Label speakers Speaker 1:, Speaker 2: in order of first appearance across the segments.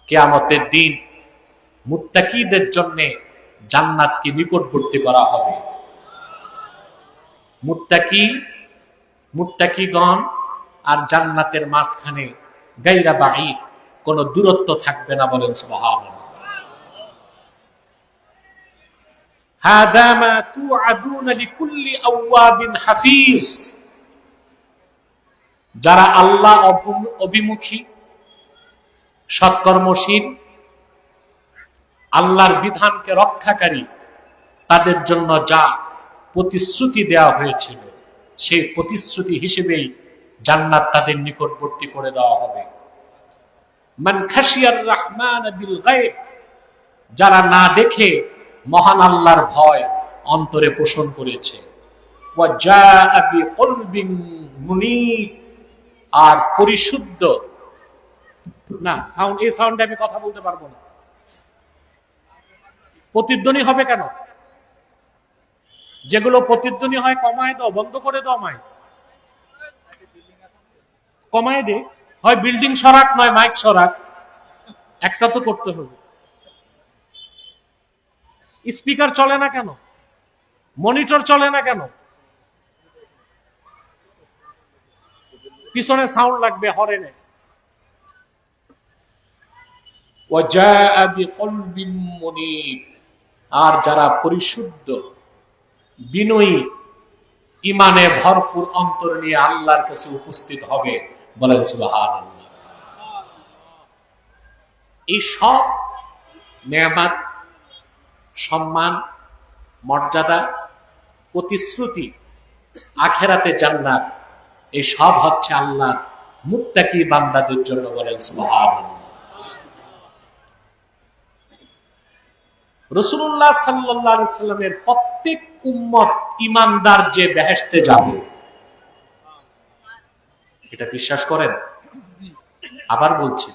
Speaker 1: কিয়ামতের দিন মুত্তাকিদের জন্য জান্নাতকে নিকটবর্তী করা হবে। মুত্তাকিগণ আর জান্নাতের মাঝখানে গায়রা বাঈদ, কোন দূরত্ব থাকবে না। বলেন সুবহানাল্লাহ। হাদা মা তুআদুনা লিকুল্লি আওয়াবিন হাফিজ। যারা আল্লাহ অভিমুখী, সৎকর্মশীল, আল্লাহর বিধানকে রক্ষাকারী, তাদের জন্য যা প্রতিশ্রুতি দেওয়া হয়েছিল সেই প্রতিশ্রুতি হিসেবেই জান্নাত তাদের নিকটবর্তী করে দেওয়া হবে। মান খাশিয়ার রহমান বিল গায়ব, যারা না দেখে মহান আল্লাহর ভয় অন্তরে পোষণ করেছে। ওয়া জাআ বিকলবিন মুনীব, আর পরিশুদ্ধ না সাউন্ড, এই সাউন্ডে আমি কথা বলতে পারবো না, প্রতিধ্বনি হবে কেন? যেগুলো প্রতিধ্বনি হয় কমায় দাও, বন্ধ করে দাও, মাইক কমায় দে। হয় বিল্ডিং সরাক, নয় মাইক সরাক, একটা তো করতে হবে। স্পিকার চলে না কেন? মনিটর চলে না কেন? পিছনে সাউন্ড লাগবে, হরেনে। ওয়াজাআ বিকলবিন মুনীব, আর যারা পরিশুদ্ধ, বিনয়ী, ঈমানে ভরপুর অন্তর নিয়ে আল্লাহর কাছে উপস্থিত হবে। বলেন সুবহানাল্লাহ। এই সব নেয়ামত, সম্মান, মর্যাদা, প্রতিশ্রুতি, আখিরাতে জান্নাত, এই সব হচ্ছে আল্লাহর মুত্তাকি বান্দাদের জন্য। বলেন সুবহানাল্লাহ। রাসূলুল্লাহ সাল্লাল্লাহু আলাইহি সাল্লামের প্রত্যেক উম্মত ঈমানদার যে বেহেশতে যাবে, এটা বিশ্বাস করেন? আবার বলছি,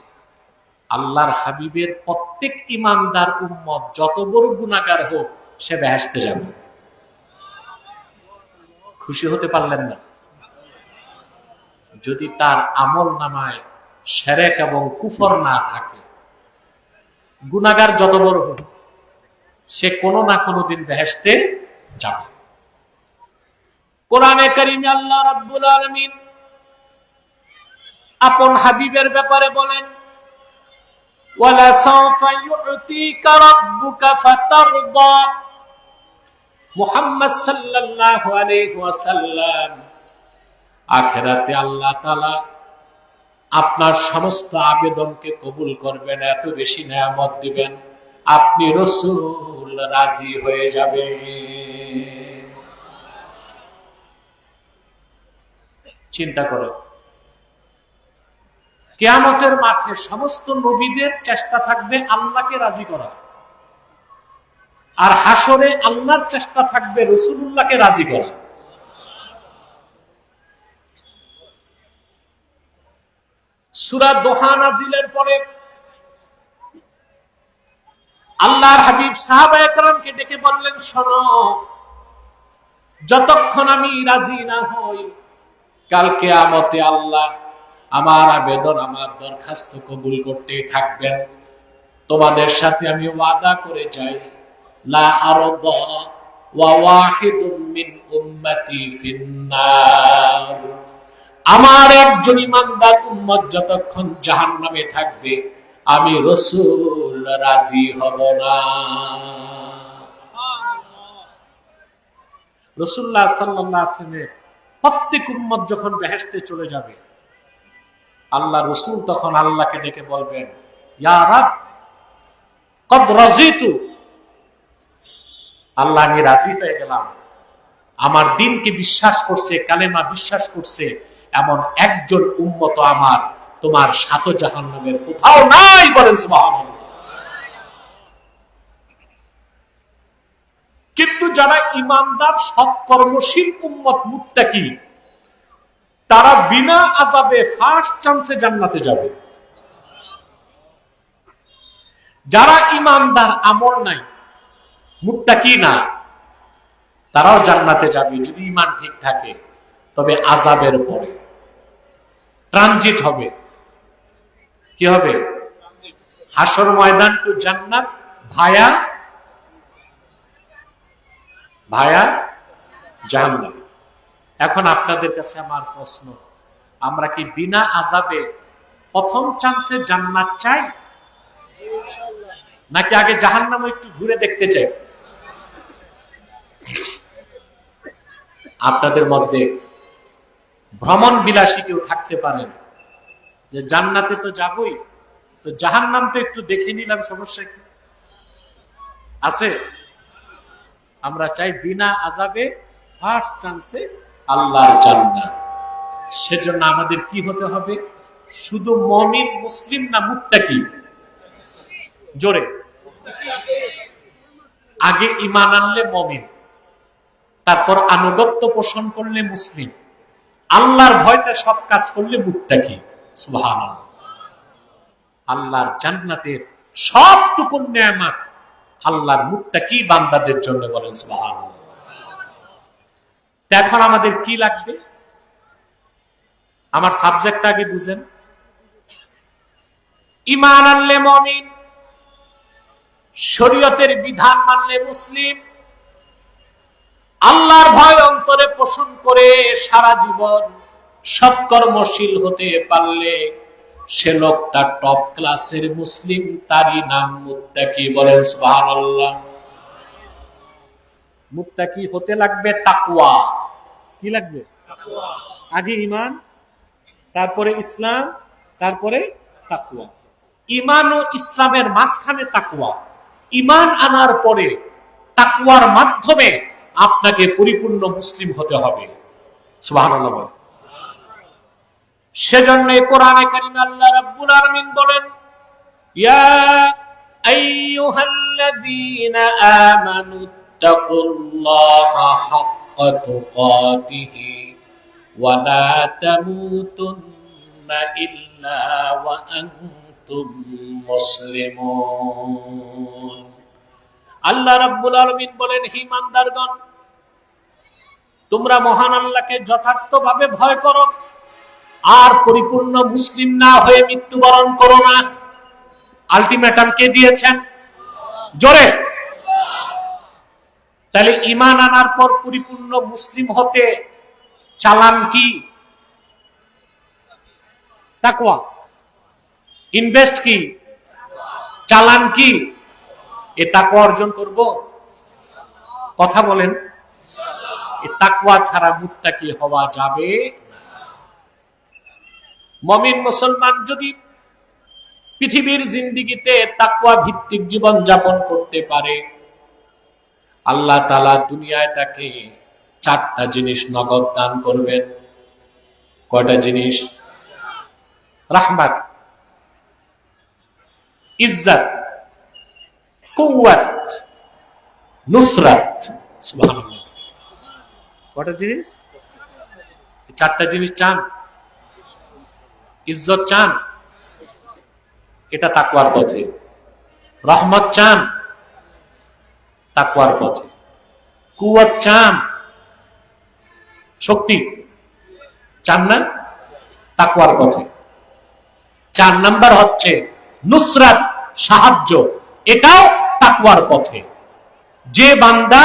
Speaker 1: আল্লাহর হাবিবের প্রত্যেক ঈমানদার উম্মত যত বড় গুনাহগার হোক, সে বেহেশতে যাবে। খুশি হতে পারলেন না? যদি তার আমল নামায় শিরক এবং কুফর না থাকে, গুনাহগার যত বড় হোক, সে কোনো না কোনো দিন বেহেশতে যাবে। কোরআনে কারীমে আল্লাহ রাব্বুল আলামিন আপন হাবিবের ব্যাপারে বলেন, ওয়ালা সাওফা ইউতিকা রাব্বুকা ফাতারদা। মুহাম্মদ সাল্লাল্লাহু আলাইহি ওয়াসাল্লাম, আখিরাতে আল্লাহ তাআলা আপনার সমস্ত আবেদনকে কবুল করবেন, এত বেশি নেয়ামত দিবেন, আপনি রাসূল রাজি হয়ে যাবেন। চিন্তা করো, কিয়ামতের মাঠে সমস্ত নবীদের চেষ্টা থাকবে আল্লাহকে রাজি করা, আর হাসরে আল্লাহর চেষ্টা থাকবে রাসূলুল্লাহকে রাজি করা। সূরা দোহা নাজিলের পরে আল্লাহর হাবিব সাহাবায়ে কেরামকে ডেকে বললেন, শোনো, যতক্ষণ আমি রাজি না হই, কাল কিয়ামতে আল্লাহ আমার আবেদন, আমার দরখাস্ত কবুল করতেই থাকবেন। তোমাদের সাথে আমি ওয়াদা করে যাই, লা আরদা ওয়া ওয়াহিদুম মিন উম্মতি ফিন্নার। আমার একজন ঈমানদার উম্মত যতক্ষণ জাহান্নামে থাকবে, আমি রাসূল রাজি হব না। রাসূলুল্লাহ সাল্লাল্লাহু আলাইহি ওয়াসাল্লামের প্রত্যেক উম্মত যখন বেহেশতে চলে যাবে, আল্লাহ রাসূল তখন আল্লাহকে ডেকে বলবেন, ইয়া রাব কদ রাজিতু। আল্লাহ, আমি রাজি হয়ে গেলাম। আমার দ্বীনকে বিশ্বাস করছে, কালেমা বিশ্বাস করছে এমন একজন উম্মত আমার তোমার সাত জাহান্নামের কোথাও নাই। বলেন সুবহানাল্লাহ। কিন্তু যারা ঈমানদার, সৎকর্মশীল উম্মত, মুত্তাকি, তারা বিনা আযাবে ফার্স্ট চান্সে জান্নাতে যাবে। যারা ঈমানদার, আমল নাই, মুত্তাকি না, তারাও জান্নাতে যাবে যদি ঈমান ঠিক থাকে, তবে আযাবের পরে ট্রানজিট হবে। কি হবে? হাসর ময়দান টু জান্নাত ভায়া জাহান্নাম। এখন আপনাদের কাছে আমার প্রশ্ন, আমরা কি বিনা আযাবে প্রথম চান্সে জান্নাত চাই, নাকি আগে জাহান্নাম একটু ঘুরে দেখতে চাই? আপনাদের মধ্যে ভ্রমণ বিলাসী কেউ থাকতে পারেন যে জান্নাতে তো যাবই, তো জাহান্নাম তো একটু দেখে নিলাম, সমস্যা কি আছে? আমরা চাই বিনা আযাবে ফার্স্ট চান্সে আল্লাহর জান্নাত। সেজন্য আমাদের কি হতে হবে? শুধু মুমিন মুসলিম না মুত্তাকি? জোরে, আগে ঈমান আনলে মুমিন, তারপর আনুগত্য পোষণ করলে মুসলিম, আল্লাহর ভয়তে সব কাজ করলে মুত্তাকি। সুবহানাল্লাহ। আল্লাহর জান্নাতের সবটুকু নেয়ামত আল্লাহর মুত্তাকি বান্দাদের জন্য, বলেন সুবহানাল্লাহ। এখন আমাদের কি লাগবে? আমার সাবজেক্ট আগে বুঝেন। ঈমান আনলে মুমিন, শরীয়তের বিধান মানলে মুসলিম, আল্লাহর ভয় অন্তরে পোষণ করে সারা জীবন সৎকর্মশীল হতে পারলে সে লোকটা টপ ক্লাসের মুসলিম, তারই নাম মুত্তাকি, বলেন সুবহানাল্লাহ। মুত্তাকি হতে লাগবে তাকওয়া। কি লাগবে? আগে ঈমান, তারপরে ইসলাম, তারপরে তাকওয়া। ঈমান ও ইসলামের মাঝখানে তাকওয়া। ঈমান আনার পরে তাকওয়ার মাধ্যমে আপনাকে পরিপূর্ণ মুসলিম হতে হবে। সুবহানাল্লাহ। সেজন্য কোরআনে কারিমে আল্লাহ রাব্বুল আলামিন বলেন, ইয়া আইয়ুহাল্লাযীনা আমানু তাকুল্লাহা হাক্কা তুকাতিহি ওয়া লা তামুতুন্না ইল্লা ওয়া আনতুম মুসলিমুন। আল্লাহ রাব্বুল আলামিন বলেন, হে ঈমানদারগণ, তোমরা মহান আল্লাহকে যথার্থভাবে ভয় করো আর পরিপূর্ণ মুসলিম না হয়ে মৃত্যুবরণ করো না। আলটিমেটাম কে দিয়েছেন? জোরে। তাহলে ঈমান আনার পর পরিপূর্ণ মুসলিম হতে চালান কি? তাকওয়া। ইনভেস্ট কি? চালান কি? এ তাকওয়া অর্জন করব? কথা বলেন। এ তাকওয়া ছাড়া মুত্তাকি হওয়া যাবে না। মুমিন মুসলমান যদি পৃথিবীর জিন্দেগিতে তাকওয়া ভিত্তিক জীবন যাপন করতে পারে, আল্লাহ তাআলা দুনিয়ায় তাকে 4টা জিনিস নগদ দান করবেন। কয়টা জিনিস? রাহমাত, ইজ্জত, কুওয়াত, নুসরাত। সুবহানাল্লাহ। কয়টা জিনিস? 4টা জিনিস চান? ইজ্জত চান? এটা তাকওয়ার পথে। রহমত চান? তাকওয়ার পথে। কুওয়াত চান? শক্তি চান না? তাকওয়ার পথে। 4 নাম্বার হচ্ছে নুসরাত, সাহায্য। এটাও তাকওয়ার পথে। যে বান্দা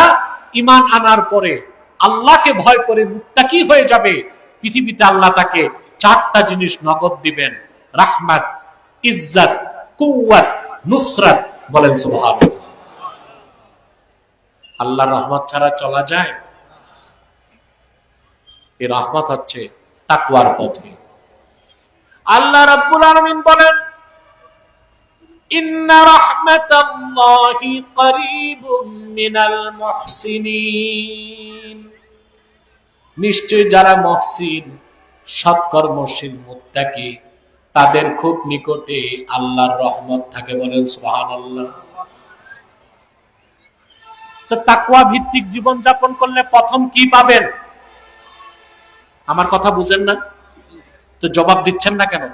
Speaker 1: ঈমান আনার পরে আল্লাহকে ভয় করে মুত্তাকি হয়ে যাবে, পৃথিবীতে আল্লাহ তাকে 4টা জিনিস নগদ দিবেন: রাহমাত, ইজ্জত, কুওয়াত, নুসরাত। বলেন সুবহানাল্লাহ। আল্লাহর রহমত ছাড়া চলা যায়? এই রহমত হচ্ছে তাকওয়ার পথে। আল্লাহ রাব্বুল আলামিন বলেন, ইন্না রাহমাতাল্লাহি করিবুম মিনাল মুহসিনিন। নিশ্চয় যারা মুহসিন, সৎকর্মশীল, মুত্তাকি, তাদের খুব নিকটে আল্লাহর রহমত থাকে। বলেন সুবহানাল্লাহ। তো তাকওয়া ভিত্তিক জীবন যাপন করলে প্রথম কি পাবেন? আমার কথা বুঝেন না তো জবাব দিচ্ছেন না কেন?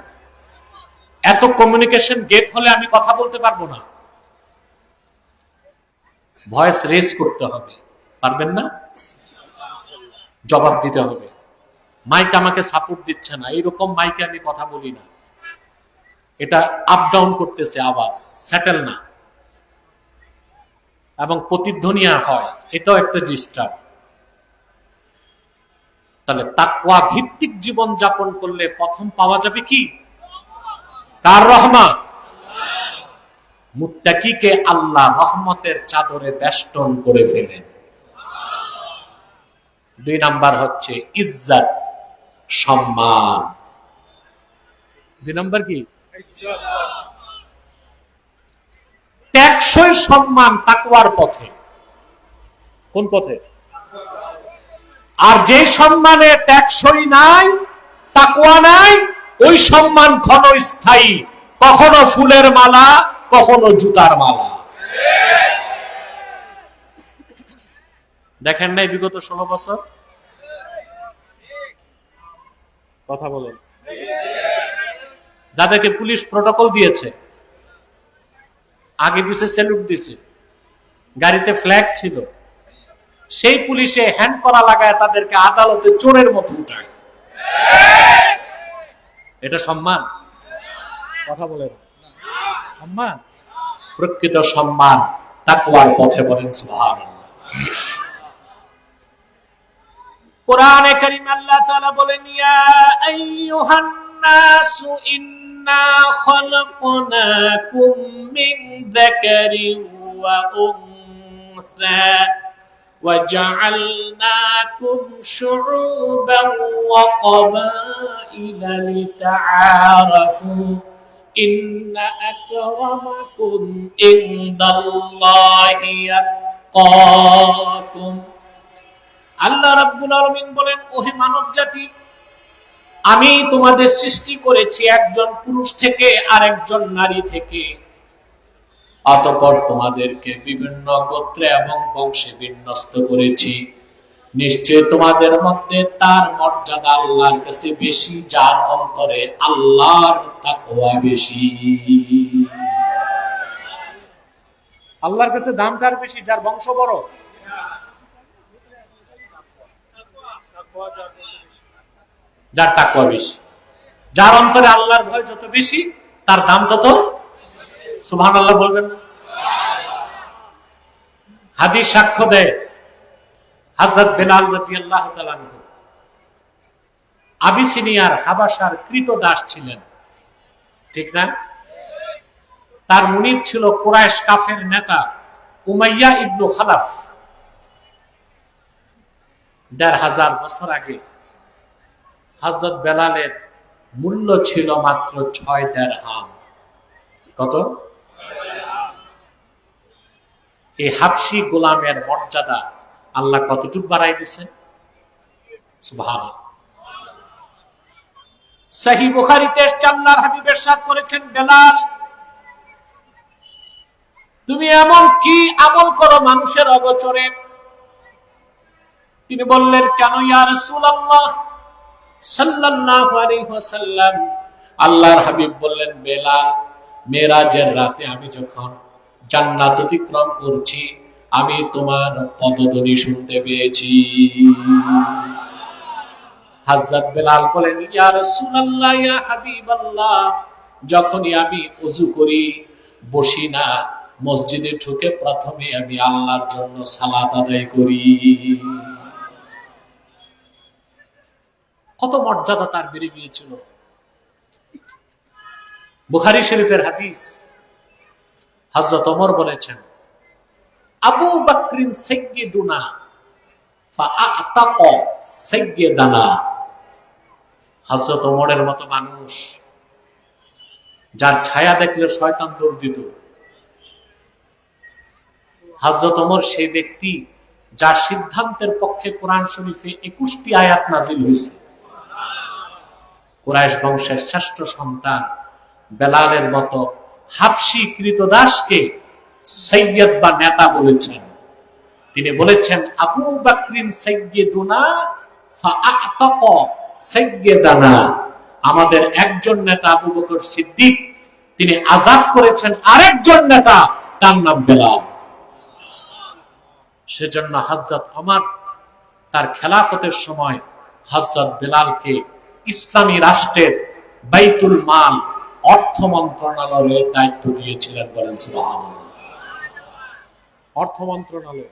Speaker 1: এত কমিউনিকেশন গেপ হলে আমি কথা বলতে পারবো না। ভয়েস রেজ করতে হবে, পারবেন না? জবাব দিতে হবে। মাইক আমাকে সাপোর্ট দিচ্ছে না, এইরকম মাইকে আমি কথা বলি না। এটা আপ ডাউন করতেছে আওয়াজ, সেটেল না, এবং প্রতিধ্বনিয়া হয়, এটাও একটা ডিস্টার্ব। তাহলে তাকওয়া ভিত্তিক জীবন যাপন করলে প্রথম পাওয়া যাবে কি? কার রহমত? মুত্তাকিকে আল্লাহ রহমতের চাদরে বেষ্টন করে ফেলেন। 2 নাম্বার হচ্ছে ইজ্জত, সম্মান। 2 নাম্বার কি? টেকসই সম্মান তাকওয়ার পথে। কোন পথে? আর যে সম্মানে টেকসই নাই, তাকওয়া নাই, ওই সম্মান ক্ষণস্থায়ী, কখনো ফুলের মালা, কখনো জুতার মালা। দেখেন নাই বিগত 16 বছর? কথা বলেন। যাদেরকে পুলিশ প্রটোকল দিয়েছে, আগে পিছে স্যালুট দিছে, গাড়িতে ফ্ল্যাগ ছিল, সেই পুলিশে হ্যান্ড করা লাগায় তাদেরকে আদালতে চোরের মতো উঠায়। এটা সম্মান? কথা বলেন। সম্মান? প্রকৃত সম্মান তাকওয়ার পথে। বলেন সুবহানাল্লাহ। কোরআনে কারীম আল্লাহ তাআলা বলেন, ইয়া আইয়ুহান নাসু ইন্না খালাকনাকুম মিন যাকারিন ওয়া উনসা وجعلناكم شعوبا وقبائل لتعارفوا إن أكرمكم عند الله يتقاكم। আল্লাহ রাব্বুল আলামিন বলেন, ওহে মানব জাতি, আমি তোমাদের সৃষ্টি করেছি একজন পুরুষ থেকে আর একজন নারী থেকে, অতঃপর তোমাদেরকে বিভিন্ন গোত্রে এবং বংশে বিন্যস্ত করেছি। নিশ্চয় তোমাদের মধ্যে তার মর্যাদা আল্লাহর কাছে বেশি, যার অন্তরে আল্লাহর তাকওয়া বেশি। আল্লাহর কাছে দাম কার বেশি? যার বংশ বড়। যার তাকওয়া বেশি, যার অন্তরে আল্লাহর ভয় যত বেশি, তার দাম তত। সুবহানাল্লাহ বলবেন না? হাদিস সাক্ষ্য দেয়, হযরত বেলাল রাদিয়াল্লাহু তাআলা আনহু আবিসিনিয়ার হাবাসার কৃতদাস ছিলেন, ঠিক না? তার মুনিব ছিল কুরাইশ কাফের নেতা উমাইয়া ইবনে খালাফ। ১৫০০ বছর আগে হযরত বেলালের মূল্য ছিল মাত্র 6 দিরহাম। কত? এই হাবশী গোলামের মর্যাদা আল্লাহ কতটুকু বাড়াই দিয়েছেন? সুবহানাল্লাহ। সহিহ বুখারীতে এসেছে, আল্লাহর হাবিব ইরশাদ করেছেন, বেলাল, তুমি এমন কি আমল করো মানুষের অগোচরে? তিনি বললেন, কেন ইয়া রাসূলুল্লাহ সাল্লাল্লাহু আলাইহি ওয়াসাল্লাম? আল্লাহর হাবিব বললেন, বেলাল, মেরাজের রাতে আমি যখন জান্নাত অতিক্রম করছি, আমি তোমার পদধ্বনি শুনতে পেয়েছি। হযরত বেলাল বলেন, ইয়া রাসূলুল্লাহ, ইয়া হাবিবাল্লাহ, যখনই আমি ওযু করি, বসি না, মসজিদে ঢুকে প্রথমে আমি আল্লাহর জন্য সালাত আদায় করি। কত মর্যাদা তার বেড়ে গিয়েছিল। বুখারী শরীফের হাদিস, হযরত ওমর বলেছেন, আবু বকরিন সাইয়্যিদুনা ফাআতাকা সাইয়্যিদানা। হযরত ওমরের মতো মানুষ, যার ছায়া দেখলে শয়তান দৌড় দিত। হযরত ওমর সেই ব্যক্তি যার সিদ্ধান্তের পক্ষে কোরআন শরীফে 21টি আয়াত নাজিল হয়েছে। কুরাইশ বংশের শ্রেষ্ঠ সন্তান বেলালের মতো হাবশী কৃতদাসকে সৈয়দ বা নেতা বলেছেন। তিনি বলেছেন, আবু বকরিন সাইয়্যিদুনা ফাআতাকা সাইয়্যিদানা। আমাদের একজন নেতা আবু বকর সিদ্দিক, তিনি আযাদ করেছেন আরেকজন নেতা, তার নাম বেলাল। সেজন্য হযরত ওমর তার খেলাফতের সময় হযরত বেলালকে ইসলামী রাষ্ট্রের বাইতুল মাল অর্থ মন্ত্রণালয়ের দায়িত্ব দিয়েছিলেন, বলেন সুবহানাল্লাহ। অর্থ মন্ত্রণালয়,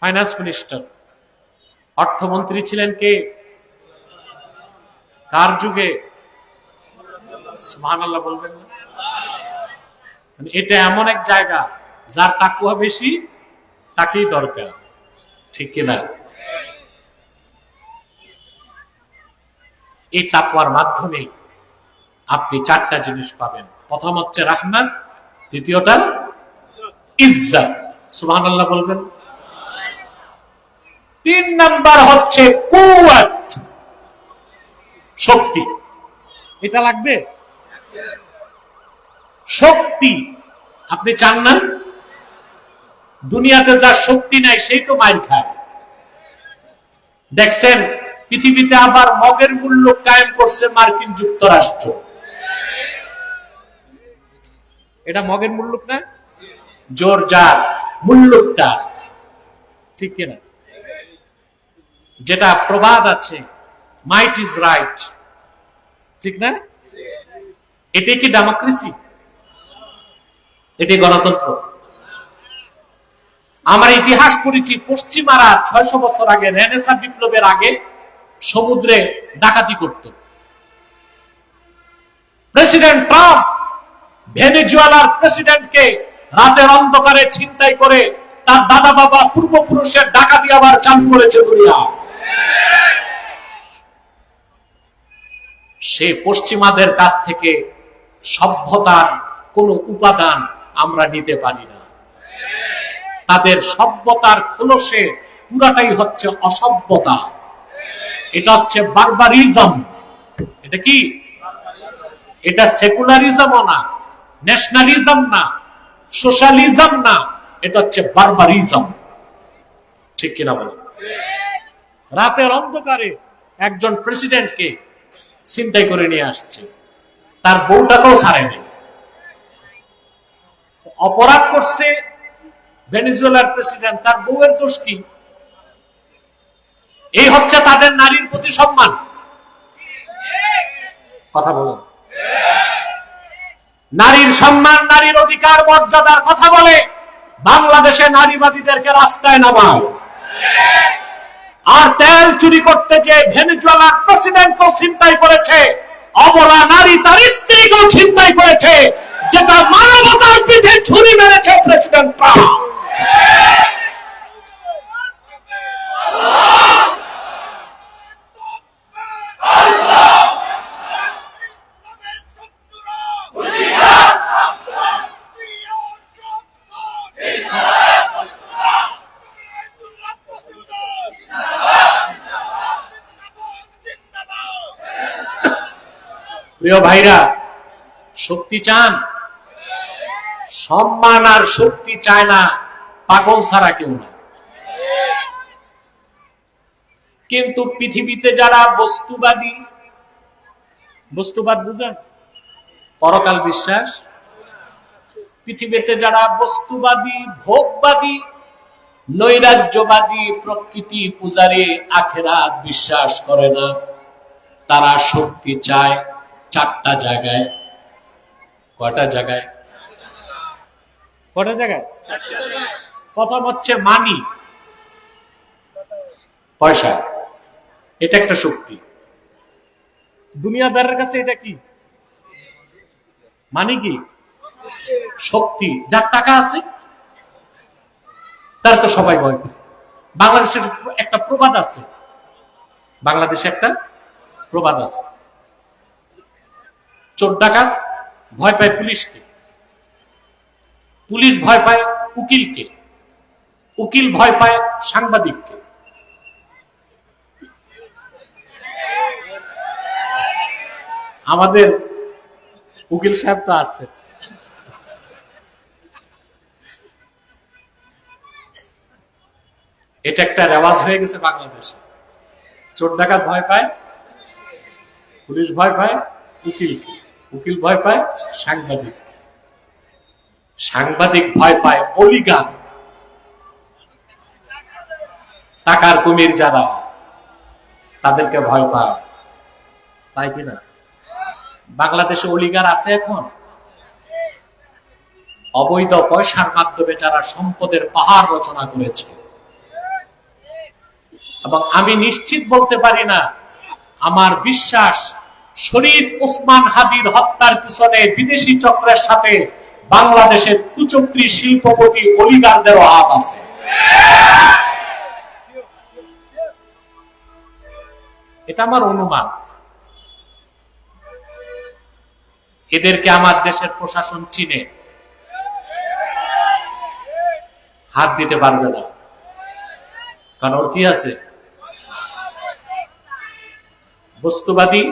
Speaker 1: ফাইন্যান্স মিনিস্টার, অর্থমন্ত্রী ছিলেন কে? কার যুগে? সুবহানাল্লাহ বলবেন না? এটা এমন এক জায়গা যার তাকওয়া বেশি তাকেই দরকার, ঠিক কিনা? এই তাকওয়ার মাধ্যমে আপনি চারটা জিনিস পাবেন। প্রথম হচ্ছে রাহমাত, দ্বিতীয়টা ইজ্জত, সুবহানাল্লাহ বলবেন। 3 নাম্বার হচ্ছে কুওয়াত, শক্তি। এটা লাগবে, শক্তি। আপনি চান না? দুনিয়াতে যার শক্তি নাই সেই তো মাইর খায়। দেখছেন পৃথিবীতে আবার মগের মূল্য কায়েম করছে মার্কিন যুক্তরাষ্ট্র। এটা মগের মুল্লুক না? জোর যার মুল্লুকটা, ঠিক কিনা? যেটা প্রবাদ আছে, মাইট ইজ রাইট, ঠিক না? এটাই কি ডেমোক্রেসি? এটি গণতন্ত্র? আমরা ইতিহাস পড়েছি, পশ্চিমারা 600 বছর আগে, রেনেসাঁ বিপ্লবের আগে সমুদ্রে ডাকাতি করত। প্রেসিডেন্ট ট্রাম্প ভেনেজুয়েলার প্রেসিডেন্টকে রাতের অন্ধকারে ছিনতাই করে তার দাদা বাবা পূর্বপুরুষের ডাকাতি আবার চালু করেছে দুনিয়া। সে পশ্চিমাদের কাছ থেকে সভ্যতার কোন উপাদান আমরা নিতে পারি না। তাদের সভ্যতার খোলসে পুরাটাই হচ্ছে অসভ্যতা। এটা হচ্ছে বারবারিজম। এটা কি? এটা সেকুলারিজমও না, ন্যাশনালিজম না, সোশ্যালিজম না, এটা হচ্ছে বারবারিজম, ঠিক কিনা বলে? রাতের অন্ধকারে একজন প্রেসিডেন্টকে ছিনতাই করে নিয়ে আসছে, তার বউটাকেও ছাড়েনি। অপরাধ করছে ভেনেজুয়েলার প্রেসিডেন্ট, তার বউয়ের দোষ কি? এই হচ্ছে তাদের নারীর প্রতি সম্মান। কথা বলুন। নারীর সম্মান, নারীর অধিকার, মর্যাদার কথা বলে বাংলাদেশে নারীবাদীদেরকে রাস্তায় নামায়। আর তেল চুরি করতে যে ভেনেজুয়েলার প্রেসিডেন্টকেও ছিনতাই করেছে, অবলা নারী তার স্ত্রীকেও ছিনতাই করেছে, যেটা মানবতার পিঠে ছুরি মেরেছে প্রেসিডেন্ট ট্রাম্প। প্রিয় ভাইরা, শক্তি চান? সম্মান আর শক্তি চায় না পাগল ছাড়া কেউ না। কিন্তু পৃথিবীতে যারা বস্তুবাদী, বস্তুবাদ বুঝেন? পরকাল বিশ্বাস। পৃথিবীতে যারা বস্তুবাদী, ভোগবাদী, নৈরাজ্যবাদী, প্রকৃতি পূজারী, আখিরাত বিশ্বাস করে না, তারা শক্তি চায় 4টা জায়গায়। কয়টা জায়গায়? কয়টা জায়গায়? প্রথম হচ্ছে মানি, পয়সা। এটা একটা শক্তি। দুনিয়াদারের কাছে এটা কি? মানি কি? শক্তি। যার টাকা আছে তার তো সবাই ভয় পায়। বাংলাদেশের একটা প্রবাদ আছে, বাংলাদেশে একটা প্রবাদ আছে, চোর ডাকাত ভয় পায় পুলিশকে, পুলিশ ভয় পায় উকিলকে, উকিল ভয় পায় সাংবাদিককে। আমাদের উকিল সাহেব তো আছে। এটা একটা রেওয়াজ হয়ে গেছে বাংলাদেশে। চোর ডাকাত ভয় পায়, পুলিশ ভয় পায় উকিলকে, উকিল ভয় পায় সাংবাদিক, সাংবাদিক ভয় পায় অলিগার, টাকার কুমির যারা, তাদেরকে ভয় পায়, তাই কিনা? বাংলাদেশে অলিগার আছে এখন? অবৈধ পয়সার মাধ্যমে যারা সম্পদের পাহাড় রচনা করেছে, এবং আমি নিশ্চিত বলতে পারি না, আমার বিশ্বাস শরীফ ওসমান হাদির হত্যার পিছনে বিদেশি চক্রের সাথে বাংলাদেশের কুচক্রী শিল্পপতি অলিগারদেরও হাত আছে। এটা আমার অনুমান। এদেরকে আমার দেশের প্রশাসন চিনে, হাত দিতে পারবে না, কারণ ওর কি আছে? বস্তুবাদী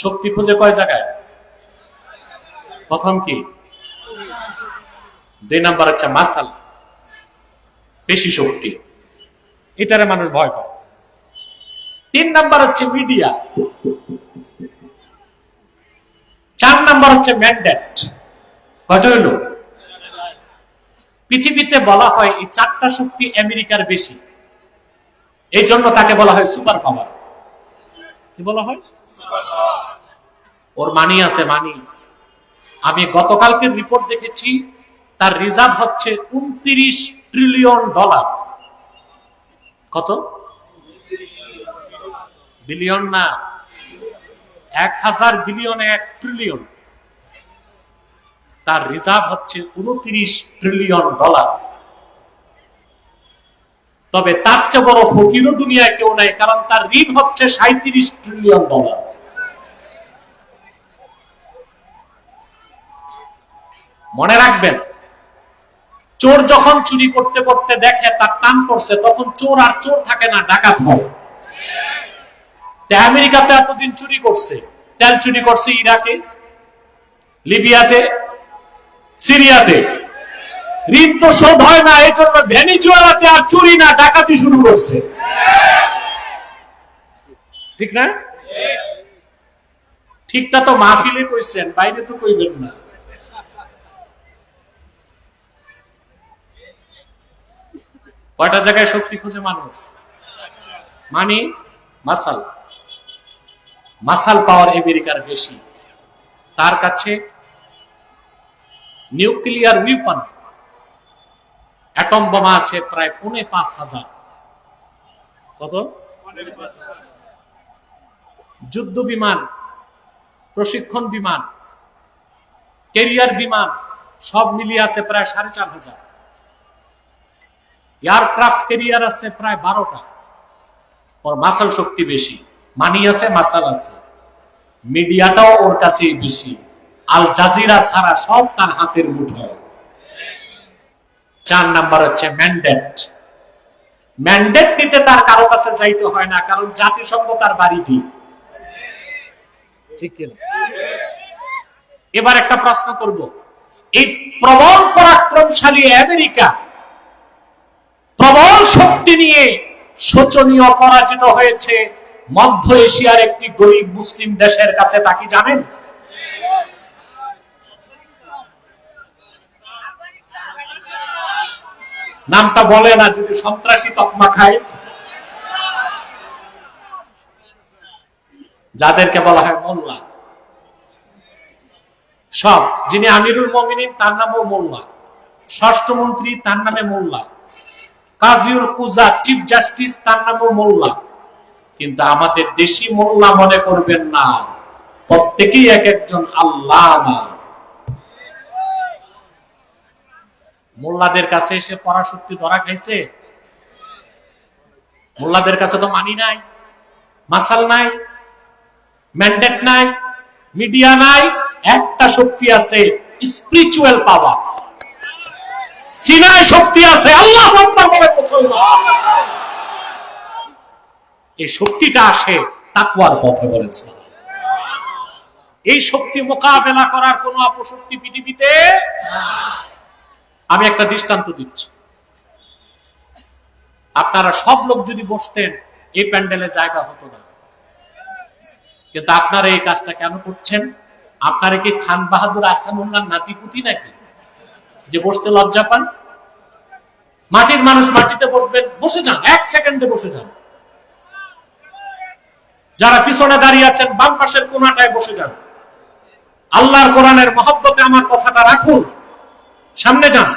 Speaker 1: শক্তি খুঁজে কয় জায়গায়? প্রথম কি? 2 নাম্বার হচ্ছে মাসাল, পেশি শক্তি, এটারে মানুষ ভয় পায়। 3 নাম্বার হচ্ছে মিডিয়া। 4 নাম্বার হচ্ছে ম্যান্ডেট। কয়টা হইল? পৃথিবীতে বলা হয় এই 4টা শক্তি আমেরিকার বেশি, এই জন্য তাকে বলা হয় সুপার পাওয়ার। কি বলা হয়? ওর মানি আছে, মানি। আমি গতকালকের রিপোর্ট দেখেছি, তার রিজার্ভ হচ্ছে $29 ট্রিলিয়ন। কত? বিলিয়ন না, 1000 বিলিয়নে 1 ট্রিলিয়ন। তার রিজার্ভ হচ্ছে $29 ট্রিলিয়ন। তবে তার চেয়ে বড় ফকিরও দুনিয়ায় কেউ নাই, কারণ তার ঋণ হচ্ছে $37 ট্রিলিয়ন। মনে রাখবেন, চোর যখন চুরি করতে করতে দেখে তার টান পড়ছে, তখন চোর আর চোর থাকে না, ডাকাত হয়। আমেরিকাতে এতদিন চুরি করছে, তেল চুরি করছে ইরাকে, লিবিয়াতে, সিরিয়াতে, ঋণ তো শোধ হয় না, এই জন্য ভেনিজুয়েলাতে আর চুরি না, ডাকাতি শুরু করছে। ঠিক না? ঠিকটা তো মাহফিলে কইছেন, বাইরে তো কইবেন না। কয়টা জায়গায় শক্তি খুঁজে মানুষ? মানে মাসাল, মাসাল পাওয়ার আমেরিকার বেশি। তার কাছে নিউক্লিয়ার উইপন, অ্যাটম বোমা আছে প্রায় 5,500। কত? যুদ্ধ বিমান, প্রশিক্ষণ বিমান, ক্যারিয়ার বিমান সব মিলিয়ে আছে প্রায় 4,500। এয়ারক্রাফট ক্যারিয়ার আছে প্রায় 12টা। ওর মাসাল শক্তি বেশি, মানি আছে, মাসাল আছে। মিডিয়াটাও ওর কাছেই বেশি, আল জাজিরা ছাড়া সব তার হাতের মুঠোয়। 4 নাম্বার হচ্ছে ম্যান্ডেট। ম্যান্ডেট নিতে তার কারো কাছে যাইতে হয় না, কারণ জাতিসংঘ তার বাড়িতে। ঠিক কিনা? এবার একটা প্রশ্ন করব, এই প্রবল পরাক্রমশালী আমেরিকা প্রবল শক্তি নিয়ে শোচনীয় পরাজিত হয়েছে মধ্য এশিয়ার একটি গরিব মুসলিম দেশের কাছে, তা কি জানেন? নামটা বলে না, যদি সন্ত্রাসী তকমা খায়। যাদেরকে বলা হয় মোল্লা। সব, যিনি আমিরুল মুমিনিন তার নামও মোল্লা, ষষ্ঠমন্ত্রী তার নামে মোল্লা, কাজীউল কুজা চিফ জাস্টিস তার নামও মোল্লা। কিন্তু আমাদের দেশি মোল্লা মনে করবেন না, প্রত্যেকেই এক একজন আল্লামা। মোল্লাদের কাছে এসে পরাশক্তি ধরা খাইছে? মোল্লাদের কাছে তো মানি নাই, মাসাল নাই, ম্যান্ডেট নাই, মিডিয়া নাই। একটা শক্তি আছে, স্পিরিচুয়াল পাওয়ার। সিনায় শক্তি আছে, আল্লাহু আকবার বলে মুসলমান। এই শক্তিটা আসে তাকওয়ার পথে বলেছে। এই শক্তি মোকাবেলা করার কোন অপশক্তি পৃথিবীতে না। আমি একটা দৃষ্টান্ত দিচ্ছি। আপনারা সব লোক যদি বসতেন, এই প্যান্ডেলে জায়গা হতো না। কিন্তু আপনারা এই কাজটা কেন করছেন? আপনারা কি খান বাহাদুর আহসানুল্লাহ নাতিপুতি নাকি, যে বসতে লজ্জা পান? মাটির মানুষ মাটিতে বসবেন, বসে যান, 1 সেকেন্ডে বসে যান। যারা পিছনে দাঁড়িয়ে আছেন বাম পাশের কোনাটায় বসে যান। আল্লাহর কোরআনের মহব্বতে আমার কথাটা রাখুন, সামনে যান।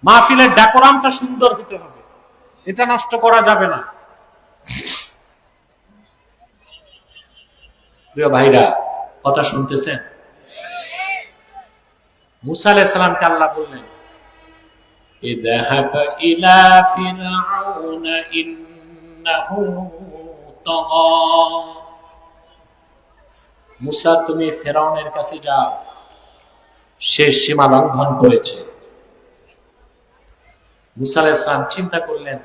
Speaker 1: মাহফিলের ডেকোরামটা সুন্দর হতে হবে, এটা নষ্ট করা যাবে না। প্রিয় ভাইরা, কথা শুনতেছেন? মুসা আলাইহিস সালামকে আল্লাহ বললেন, ইযহাব ইলা ফিরআউনা ইন্নাহু তাগা। মুসা, তুমি ফেরাউনের কাছে যাও, সে সীমা লঙ্ঘন করেছে। মুসা আলাইহিস সালাম চিন্তা করলেন,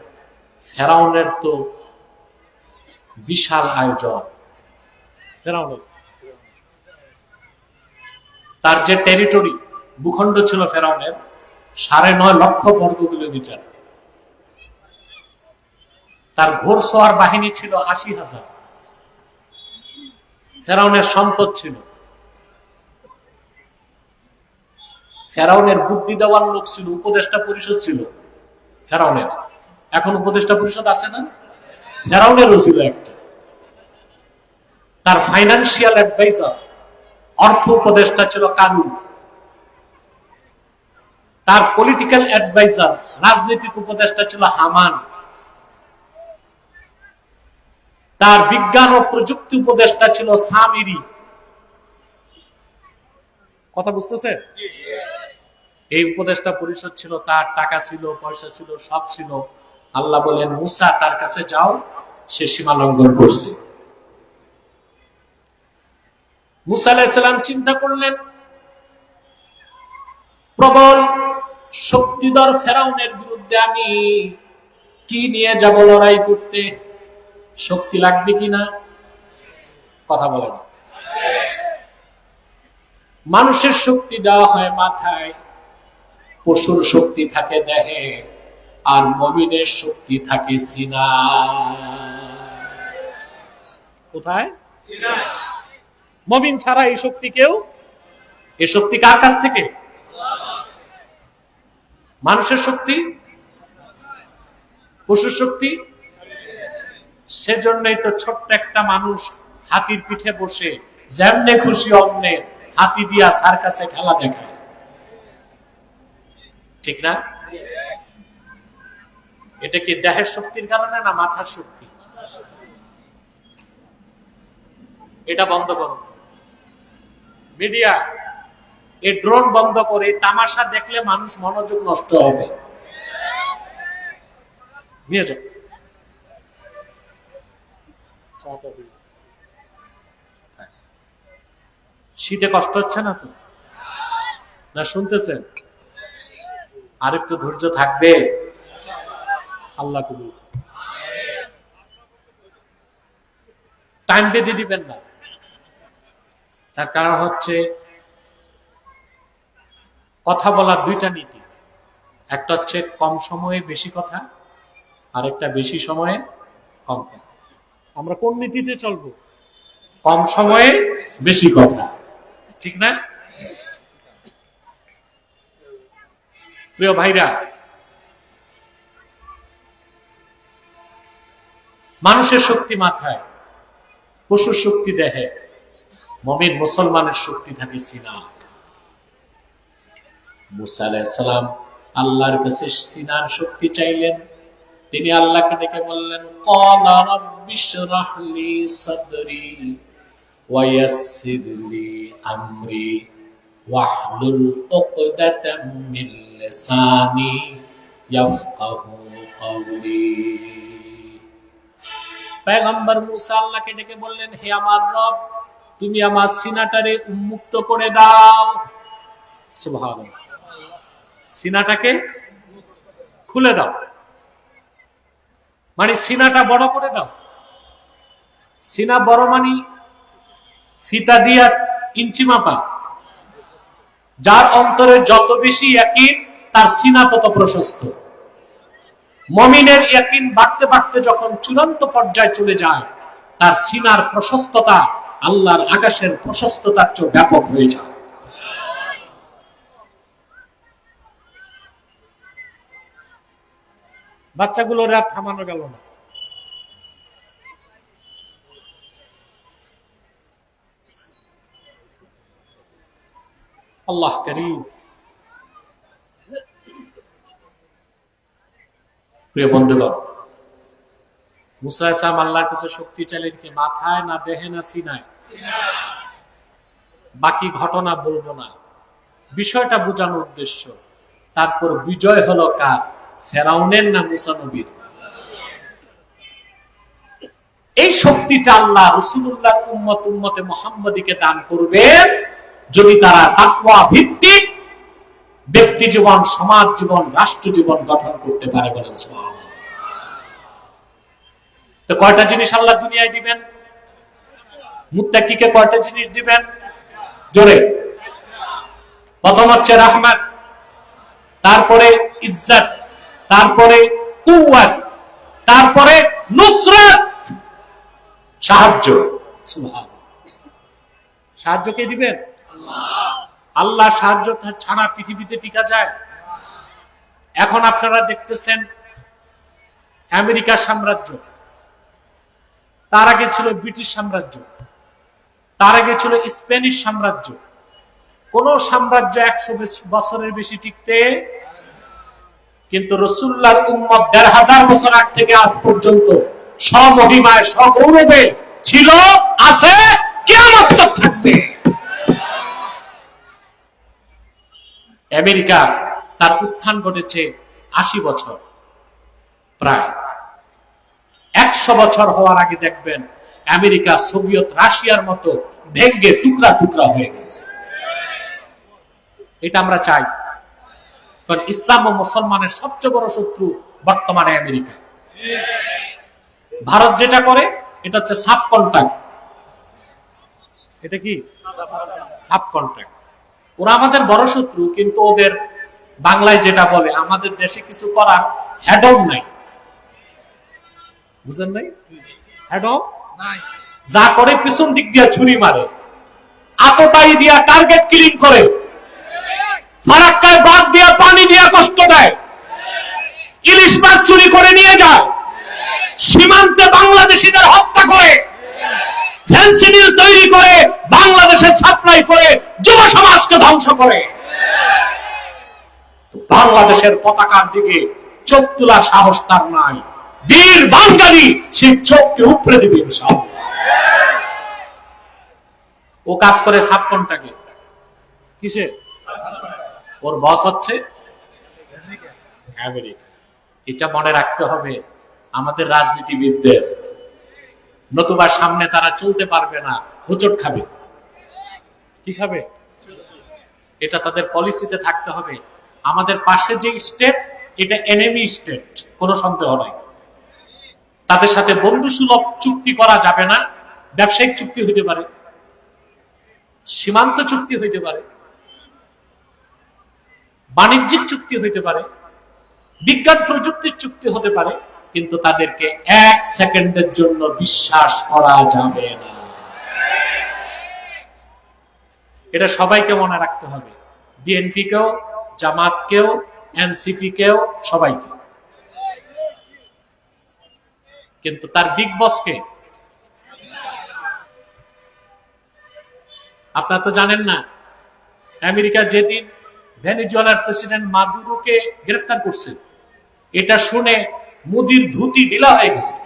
Speaker 1: ফেরাউনের তো বিশাল আয়োজন, ফেরাউনের তার যে টেরিটরি, ভূখণ্ড ছিল ফেরাউনের 9.5 লক্ষ বর্গ কিলোমিটার। তার ঘোড়সওয়ার বাহিনী ছিল 80,000। ফেরাউনের সম্পদ ছিল, ফেরাউনের বুদ্ধি দেওয়ার লোক ছিল, উপদেষ্টা পরিষদ ছিল ফেরাউনের। এখন উপদেষ্টা পরিষদ আছে না? ফেরাউনেরও ছিল একটা। তার ফাইন্যান্সিয়াল অ্যাডভাইজার, অর্থ উপদেষ্টা ছিল কারুন। তার পলিটিক্যাল অ্যাডভাইজার, রাজনৈতিক উপদেষ্টা ছিল হামান। তার বিজ্ঞান ও প্রযুক্তি উপদেষ্টা ছিল সামিরি। কথা বুঝতেছে? এই উপদেষ্টা পরিষদ ছিল, তার টাকা ছিল, পয়সা ছিল, সব ছিল। আল্লাহ বলেন, মুসা তার কাছে যাও, সে সীমা লঙ্ঘন করছে। মুসা আলাইহিস সালাম চিন্তা করলেন, প্রবল শক্তিধর ফেরাউনের বিরুদ্ধে আমি কি নিয়ে যাব লড়াই করতে? শক্তি লাগবে কিনা? কথা বলে না। মানুষের শক্তি দেওয়া হয় মাথায়, পশুর শক্তি থাকে দেহে, আর মুমিনের শক্তি থাকে সিনায়। কোথায়? সিনায়। মুমিন ছাড়া এই শক্তি কেউ, এই শক্তি কার কাছ থেকে? মানুষের শক্তি, পশুর শক্তি। সেজন্যই তো ছোট্ট একটা মানুষ হাতির পিঠে বসে যেমনে খুশি অমনে হাতি দিয়া সার্কাসে খেলা দেখায়, ঠিক না? এটা কি দেহের শক্তির কারণে না মাথার শক্তি? এটা বন্ধ করো মিডিয়া, এই ড্রোন বন্ধ করে। তামাশা দেখলে মানুষ মনোযোগ নষ্ট হবে। নিয়ে যাও। শীতে কষ্ট হচ্ছে না তো? না শুনতেছেন? আরেকটু ধৈর্য থাকবে, আল্লাহ কবুল। টাইম বেঁধে দিবেন না। তার কারণ হচ্ছে, কথা বলার দুইটা নীতি। একটা হচ্ছে কম সময়ে বেশি কথা, আর একটা বেশি সময়ে কম কথা। আমরা কোন নীতিতে চলবো? কম সময়ে বেশি কথা, ঠিক না? প্রিয় ভাইরা, মানুষের শক্তি মাথায়, পশুর শক্তি দেহে, মুমিন মুসলমানের শক্তি থাকে সিনায়। মুসা আলাইহিস সালাম আল্লাহর কাছে সিনার শক্তি চাইলেন। তিনি আল্লাহকে ডেকে বললেন, ক্বালা রাব্বিশরাহ লি সাদরি ওয়া ইয়াসসির লি আমরি ওয়াহলুল উকদাতাম মিন লিসানি ইয়াফকাহু কওলি। পয়গম্বর মুসা আল্লাহকে ডেকে বললেন, হে আমার রব, তুমি আমার সিনাটারে উন্মুক্ত করে দাও। সুবহানাল্লাহ। সিনাটাকে খুলে দাও, মানে সিনাটা বড় করে দাও। সিনা বড় মানে ফিতা দিয়া ইঞ্চি মাপা। যার অন্তরে যত বেশি ইয়াকিন, তার সিনা তত প্রশস্ত। মুমিনের ইয়াকিন বাড়তে বাড়তে যখন চূড়ান্ত পর্যায়ে চলে যায়, তার সিনার প্রশস্ততা আল্লাহর আকাশের প্রশস্ততার চেয়ে ব্যাপক হয়ে যায়। বাচ্চাগুলোর আর থামানো গেল না। আল্লাহ করিম। প্রিয় বন্ধুগণ, মুসা আলাইহিস সালাম আল্লাহর কাছে শক্তি চাইলেন কি মাথায়, না দেহে, না সিনায়? বাকি ঘটনা বলবো না, বিষয়টা বোঝানোর উদ্দেশ্য। তারপর বিজয় হলো কার? ফেরাউনের না মুসা নবীর? এই শক্তিটা আল্লাহ রাসূলুল্লাহ উম্মতে মুহাম্মাদীকে দান করবেন যদি তারা তাকওয়া ভিত্তিক ব্যক্তি জীবন, সমাজ জীবন, রাষ্ট্র জীবন গঠন করতে পারে। বলেন সুবহানাল্লাহ। তো কয়টা জিনিস আল্লাহ দুনিয়ায় দিবেন? মুত্তাকিকে কয়টা জিনিস দিবেন? জোরে। প্রথম হচ্ছে রাহমাত, তারপরে ইজ্জত, তারপরে কুওয়াত, তারপরে নুসরাত, সাহায্য। সুবহানাল্লাহ। সাহায্য কে দিবেন? আল্লাহ। সাহায্য ছাড়া পৃথিবীতে টিকা যায়? এখন আপনারা দেখতেছেন আমেরিকা সাম্রাজ্য, তার আগে ছিল ব্রিটিশ সাম্রাজ্য, তার আগে ছিল স্প্যানিশ সাম্রাজ্য। কোন সাম্রাজ্য 100 বছরের বেশি টিকতে, কিন্তু রাসূলুল্লাহর উম্মত 1500 বছর আগ থেকে আজ পর্যন্ত স্বমহিমায় স্বগৌরবে ছিল, আছে, কিয়ামত তক থাকবে। আমেরিকা তার উত্থান ঘটেছে 80 বছর, প্রায় 100 বছর হওয়ার আগে দেখবেন আমেরিকা সোভিয়েত রাশিয়ার মতো ভেঙ্গে টুকরা টুকরা হয়ে গেছে। এটা আমরা চাই, কারণ ইসলাম ও মুসলমানের সবচেয়ে বড় শত্রু বর্তমানে আমেরিকা। ভারত যেটা করে এটা হচ্ছে সাব কন্ট্রাক্ট। এটা কি সাব কন্ট্রাক্ট? ওরা আমাদের বড় শত্রু, কিন্তু ওদের বাংলায় যেটা বলে, আমাদের দেশে কিছু করার হেডম নাই। বুঝেন নাই? হেডম নাই। যা করে পিছন দিক দিয়ে ছুরি মারে, আততায়ী দিয়া টার্গেট কিলিং করে, ফারাক্কায় বাদ দিয়া পানি দিয়া কষ্ট দেয়, ইলিশ মাছ চুরি করে নিয়ে যায়, সীমান্তে বাংলাদেশিদের হত্যা করে, ফেন্সিডিল তৈরি করে বাংলাদেশে সাপ্লাই করে যুব সমাজকে ধ্বংস করে। বাংলাদেশের পতাকার দিকে চোখ তোলার সাহস তার নাই। বীর বাঙালি সেই চোখকে উপরে দিবে ইনশাআল্লাহ। ও কাজ করে সাব কন্ট্রাক্টে। কিসে? ওর বস হচ্ছে আমেরিকা। এটা মনে রাখতে হবে আমাদের রাজনীতিবিদদের, নতুবা সামনে তারা চলতে পারবে না, হোঁচট খাবে। কি খাবে? এটা তাদের পলিসিতে থাকতে হবে। আমাদের পাশে যে স্টেট, এটা এনিমি স্টেট, কোনো সন্দেহ নাই। তাদের সাথে বন্ধুসুলভ চুক্তি করা যাবে না। ব্যবসায়িক চুক্তি হইতে পারে, সীমান্ত চুক্তি হইতে পারে, বাণিজ্যিক চুক্তি হইতে পারে, বিজ্ঞান প্রযুক্তির চুক্তি হতে পারে, কিন্তু তাদেরকে 1 সেকেন্ডের জন্য বিশ্বাস করা যাবে না। এটা সবাইকে মনে রাখতে হবে, বিএনপি কেও, জামাত কেও, এনসিপি কেও, সবাইকে। কিন্তু তার বিগ বসকে আপনারা তো জানেন না। আমেরিকা যেদিন ভেনেজুয়েলার প্রেসিডেন্ট মাদুরোকে গ্রেফতার করছে, এটা শুনে মোদির ধুতি ঢিলা হয়ে গেছে।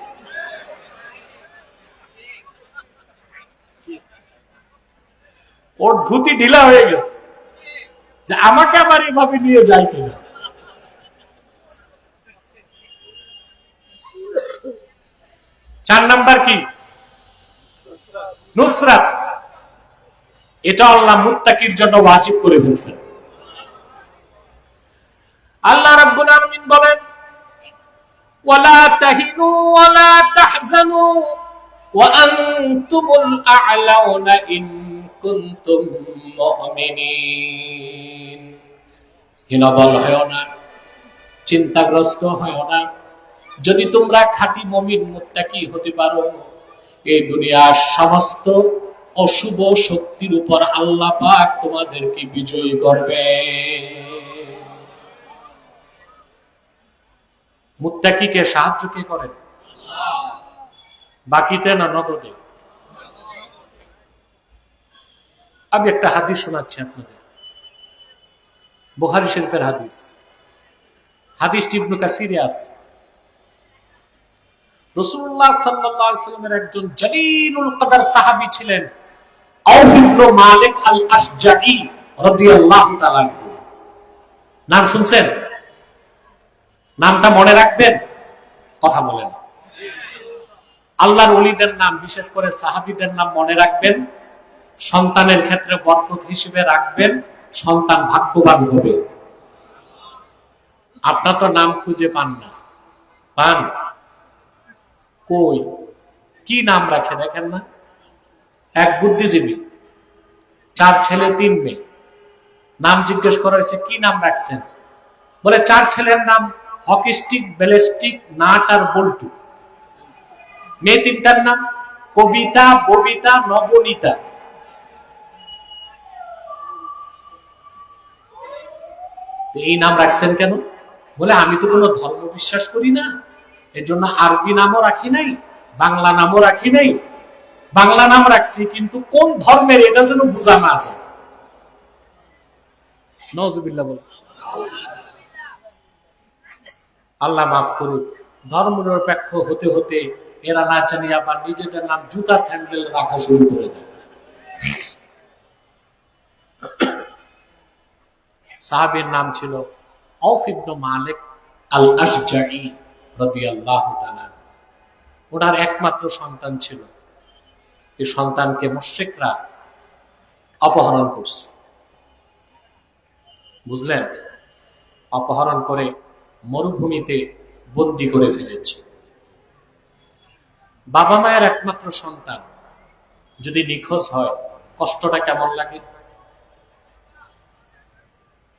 Speaker 1: ওর ধুতি ঢিলা হয়ে গেছে যে আমাকে আবার এভাবে নিয়ে যায় কিনা। চার নাম্বার কি? নুসরাত। এটা আল্লাহ মুত্তাকির জন্য ওয়াজিব করে ফেলছেন। আল্লাহ রাব্বুল আলামিন বলেন, ওয়ালা তাহিনু ওয়ালা তাহজানু ওয়া আনতুমুল আ'লাউনা ইন কুনতুম মুমিনিন। হীনবল হয়ো না, চিন্তাগ্রস্ত হয়ো না, যদি তোমরা খাঁটি মুমিন মুত্তাকি হতে পারো, এই দুনিয়ার সমস্ত অশুভ শক্তির উপর আল্লাহ পাক তোমাদেরকে বিজয়ী করবে। মুত্তাকিকে সাহায্য কে করেন? বাকিতে না নগদে? আমি একটা হাদিস শোনাচ্ছি আপনাদের। বুখারী শরীফের হাদিস, হাদিসটি ইবনে কাসিরে আছে। রাসূলুল্লাহ সাল্লাল্লাহু আলাইহি ওয়াসাল্লামের একজন জলিলুল কদর সাহাবী ছিলেন আউফ ইবনে মালিক আল আশজাঈ রাদিয়াল্লাহু তাআলা। নাম শুনছেন? নামটা মনে রাখবেন, কথা বলেন। আল্লাহর ওলিদের নাম, বিশেষ করে সাহাবীদের নাম মনে রাখবেন, সন্তানের ক্ষেত্রে বরকত হিসেবে রাখবেন, সন্তান ভাগ্যবান হবে। আপনার তো নাম খুঁজে পান না, পান কই? কি নাম রাখে দেখেন না? এক বুদ্ধিজীবী, 4 ছেলে 3 মেয়ে, নাম জিজ্ঞেস করা হয়েছে কি নাম রাখছেন? বলে 4 ছেলের নাম হকিস্টিক, ব্যালিস্টিক, নাট আর বল্টু। মেয়ে 3টার নাম কবিতা, ববিতা, নবনীতা। এই নাম রাখছেন কেন? বলে আমি তো কোনো ধর্ম বিশ্বাস করি না, এর জন্য আরবি নামও রাখি নাই, বাংলা নামও রাখি নাই। বাংলা নাম রাখছি কিন্তু কোন ধর্মের এটা যেন বোঝা না যায়। নওজুবিল্লাহ বল। আল্লাহ মাফ করুক। ধর্ম নিরপেক্ষ হতে হতে এরা না জানি আবার নিজেদের নাম জুতা স্যান্ডেল রাখা শুরু করে দেয়। সাহাবীর নাম ছিল আউফ ইবনে মালিক আল আশজাঈ রাদিয়াল্লাহু তাআলা। ওনার একমাত্র সন্তান ছিল। এই সন্তানকে মুশরিকরা অপহরণ করছে, বুঝলেন? অপহরণ করে মরুভূমিতে বন্দী করে ফেলেছে। বাবা মায়ের একমাত্র সন্তান যদি নিখোঁজ হয়, কষ্টটা কেমন লাগে?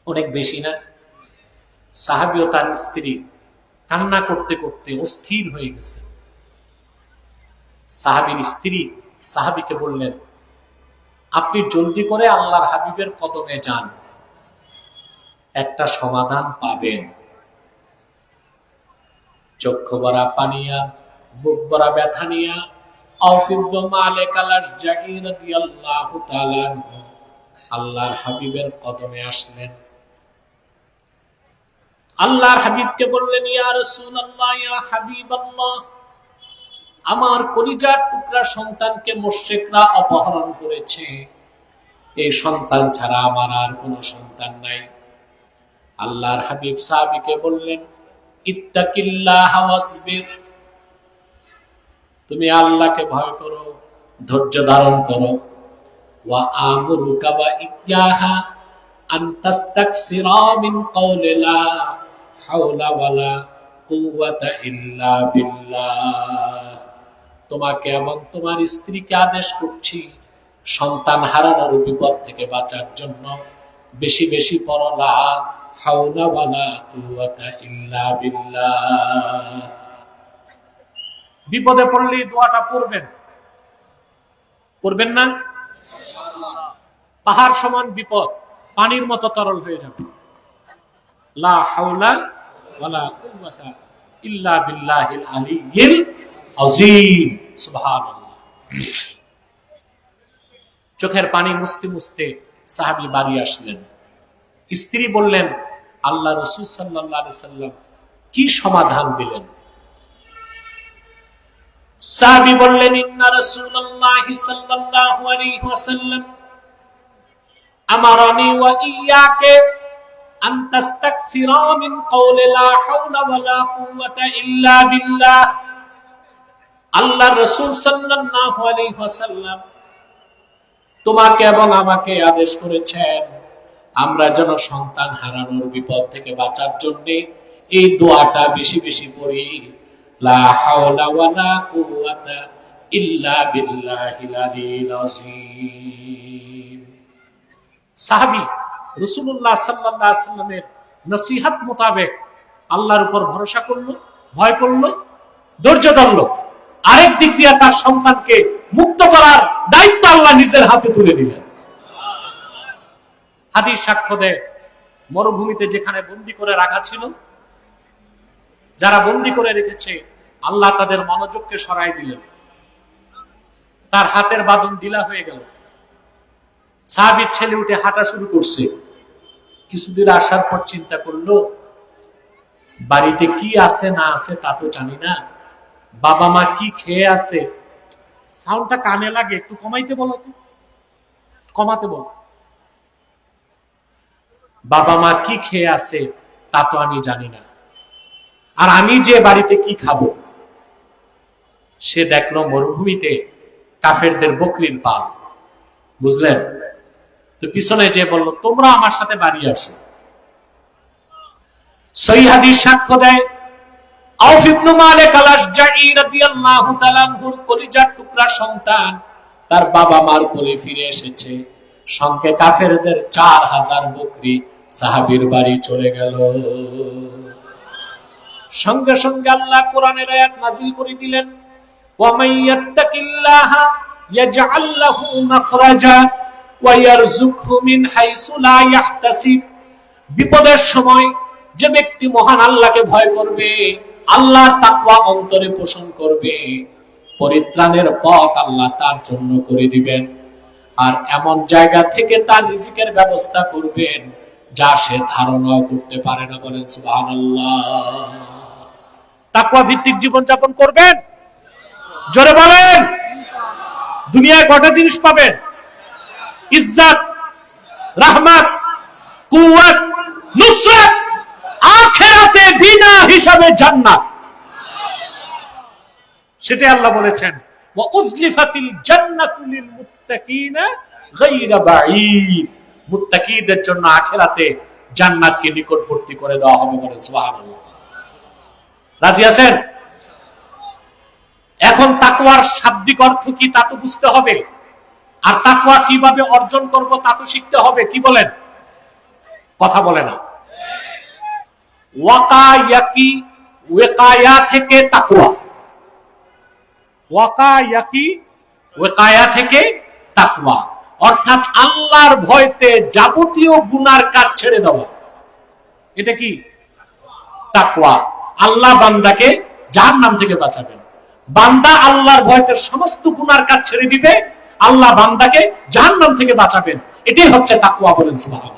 Speaker 1: অনেক বেশি না? সাহাবী ও তার স্ত্রী কান্না করতে করতে অস্থির হয়ে গেছে। সাহাবীর স্ত্রী সাহাবীকে বললেন, আপনি জলদি করে আল্লাহর হাবিবের কদমে যান, একটা সমাধান পাবেন। চক্ষু ভরা পানিয়া, বুক ভরা ব্যথা নিয়া আউফ ইবনে মালিক আল আশজাঈ রাদিয়াল্লাহু তাআলা আল্লাহর হাবিবের কদমে আসলেন। আল্লাহর হাবিবকে বললেন, ইয়া রাসূলুল্লাহ, ইয়া হাবিবাল্লাহ, আমার কলিজার টুকরা সন্তানকে মুশরিকরা অপহরণ করেছে। এই সন্তান ছাড়া আমার আর কোনো সন্তান নাই। আল্লাহর হাবিব সাহাবীকে বললেন, ইত্তাকিল্লাহ ওয়াসবির, তুমি আল্লাহকে ভয় করো, ধৈর্য ধারণ করো। ওয়া আমুরুকা ওয়া ইয়্যাহা আন তাস্তাকসিরা মিন কওলি লা হাওলা ওয়ালা কুওয়াতা ইল্লা বিল্লাহ। তোমাকে এবং তোমার স্ত্রীকে আদেশ করছি, সন্তান হারানোর বিপদ থেকে বাঁচার জন্য বেশি বেশি পড়ো লা হাওলা ওয়ালা কুওয়াতা ইল্লা বিল্লাহ। বিপদে পড়লে দোয়াটা পড়বেন, পড়বেন না? পাহাড় সমান বিপদ পানির মতো তরল হয়ে যাবে। লা হাওলা ওয়ালা কুওয়াতা ইল্লা বিল্লাহিল আলিয়্যিল আযীম। সুবহানাল্লাহ। চোখের পানি মুছতে মুছতে সাহাবী বাড়ি আসলেন। স্ত্রী বললেন, আল্লাহ রাসূল সাল্লাল্লাহু আলাইহি সাল্লাম কি সমাধান দিলেন? সাহাবী বললেন, ইন্না রাসূলুল্লাহ সাল্লাল্লাহু আলাইহি ওয়াসাল্লাম আমারানি ওয়া ইয়্যাকা আন তাস্তাকসিরা মিন কওলি লা হাওলা ওয়ালা কুওয়াতা ইল্লা বিল্লাহ। আল্লাহর রাসূল সাল্লাল্লাহু আলাইহি ওয়াসাল্লাম তোমাকে এবং আমাকে আদেশ করেছেন আমরা যেন সন্তান হারানোর বিপদ থেকে বাঁচার জন্য এই দোয়াটা বেশি বেশি পড়ি, লা হাওলা ওয়ালা কুওয়াতা ইল্লা বিল্লাহিল আলিয়্যিল আযীম। সাহাবী রাসূলুল্লাহ সাল্লাল্লাহু আলাইহি ওয়াসাল্লামের নসিহত মোতাবেক আল্লাহর উপর ভরসা করলো, ভয় করলো, ধৈর্য ধরলো। আরেক দিক দিয়ে তার সন্তানকে মুক্ত করার দায়িত্ব আল্লাহ নিজের হাতে তুলে নিলেন। হাদিস সাক্ষ্য দেয়, মরুভূমিতে যেখানে বন্দী করে রাখা ছিল, যারা বন্দী করে রেখেছে, আল্লাহ তাদের মনোযোগকে সরাই দিলেন। তার হাতের বাঁধন ঢিলা হয়ে গেল। সাহাবীর ছেলে উঠে হাঁটা শুরু করছে। কিছুদিন আসার পর চিন্তা করলো, বাড়িতে কি আছে না আছে তা তো জানি না, বাবা মা কি খেয়ে আছে, সাউন্ডটা কানে লাগে, একটু কমাইতে বলো তো, কমাতে বলো। বাবা মা কি খেয়ে আছে তা তো আমি জানি না, আর আমি যে বাড়িতে কি খাবো। সে দেখলো মরুভূমিতে কাফেরদের বকরির পাল, বুঝলেন? তো পিছনে যে বলল, তোমরা আমার সাথে বাড়ি আসো। সহিহ হাদিস সাক্ষ্য দেয়, আউফ ইবনে মালিক আল-আশজাঈ রাদিয়াল্লাহু তাআলা আনহুর কলিজার টুকরা সন্তান তার বাবা মার কোলে ফিরে এসেছে, সঙ্গে কাফেরদের 4000 বকরি সাহাবীর বাড়ি চলে গেল। সঙ্গে সঙ্গে আল্লাহ কোরআনের আয়াত নাযিল করে দিলেন, ওয়া মাইয়াত্তাকিল্লাহা ইয়াজআল লাহু মাখরাজা ওয়া ইয়ারযুকহু মিন হাইসু লা ইয়াহতাসিব। বিপদের সময় যে ব্যক্তি মহান আল্লাহকে ভয় করবে, আল্লাহর তাকওয়া অন্তরে পোষণ করবে, পরিত্রাণের পথ আল্লাহ তার জন্য করে দিবেন, আর এমন জায়গা থেকে তার রিজিকের ব্যবস্থা করবেন যা সে ধারণাও করতে পারে না। বলেন সুবহানাল্লাহ। তাকওয়া ভিত্তিক জীবন যাপন করবেন, জোরে বলেন। দুনিয়ায় কয়টা জিনিস পাবেন? ইজ্জত, রহমত, কুওয়াত, নুসরাত, আখিরাতে বিনা হিসাবে জান্নাত। সেটাই আল্লাহ বলেছেন, ওয়া উজলিফাতিল জান্নাতু লিল মুত্তাকিনা গায়রা বাঈদ। মুত্তাকিদের জন্য আখিরাতে জান্নাতকে নিকটবর্তী করে দেওয়া হবে। বলেন সুবহানাল্লাহ। রাজি আছেন? এখন তাকওয়ার শাব্দিক অর্থ কি তা তো বুঝতে হবে, আর তাকওয়া কিভাবে অর্জন করব তা তো শিখতে হবে। কি বলেন? কথা বলে না। ওয়াকায়াকি, ওয়াকায়া থেকে তাকওয়া, ওয়াকায়াকি ওয়াকায়া থেকে তাকওয়া, অর্থাৎ আল্লাহর ভয়তে যাবতীয় গুনার কাজ ছেড়ে দেওয়া। এটা কি? তাকওয়া। আল্লাহ বান্দাকে জাহান্নাম থেকে বাঁচাবেন, বান্দা আল্লাহর ভয়তে সমস্ত গুনার কাজ ছেড়ে দিবে, আল্লাহ বান্দাকে জাহান্নাম থেকে বাঁচাবেন। এটাই হচ্ছে তাকওয়া। বলেন সুবহানাল্লাহ।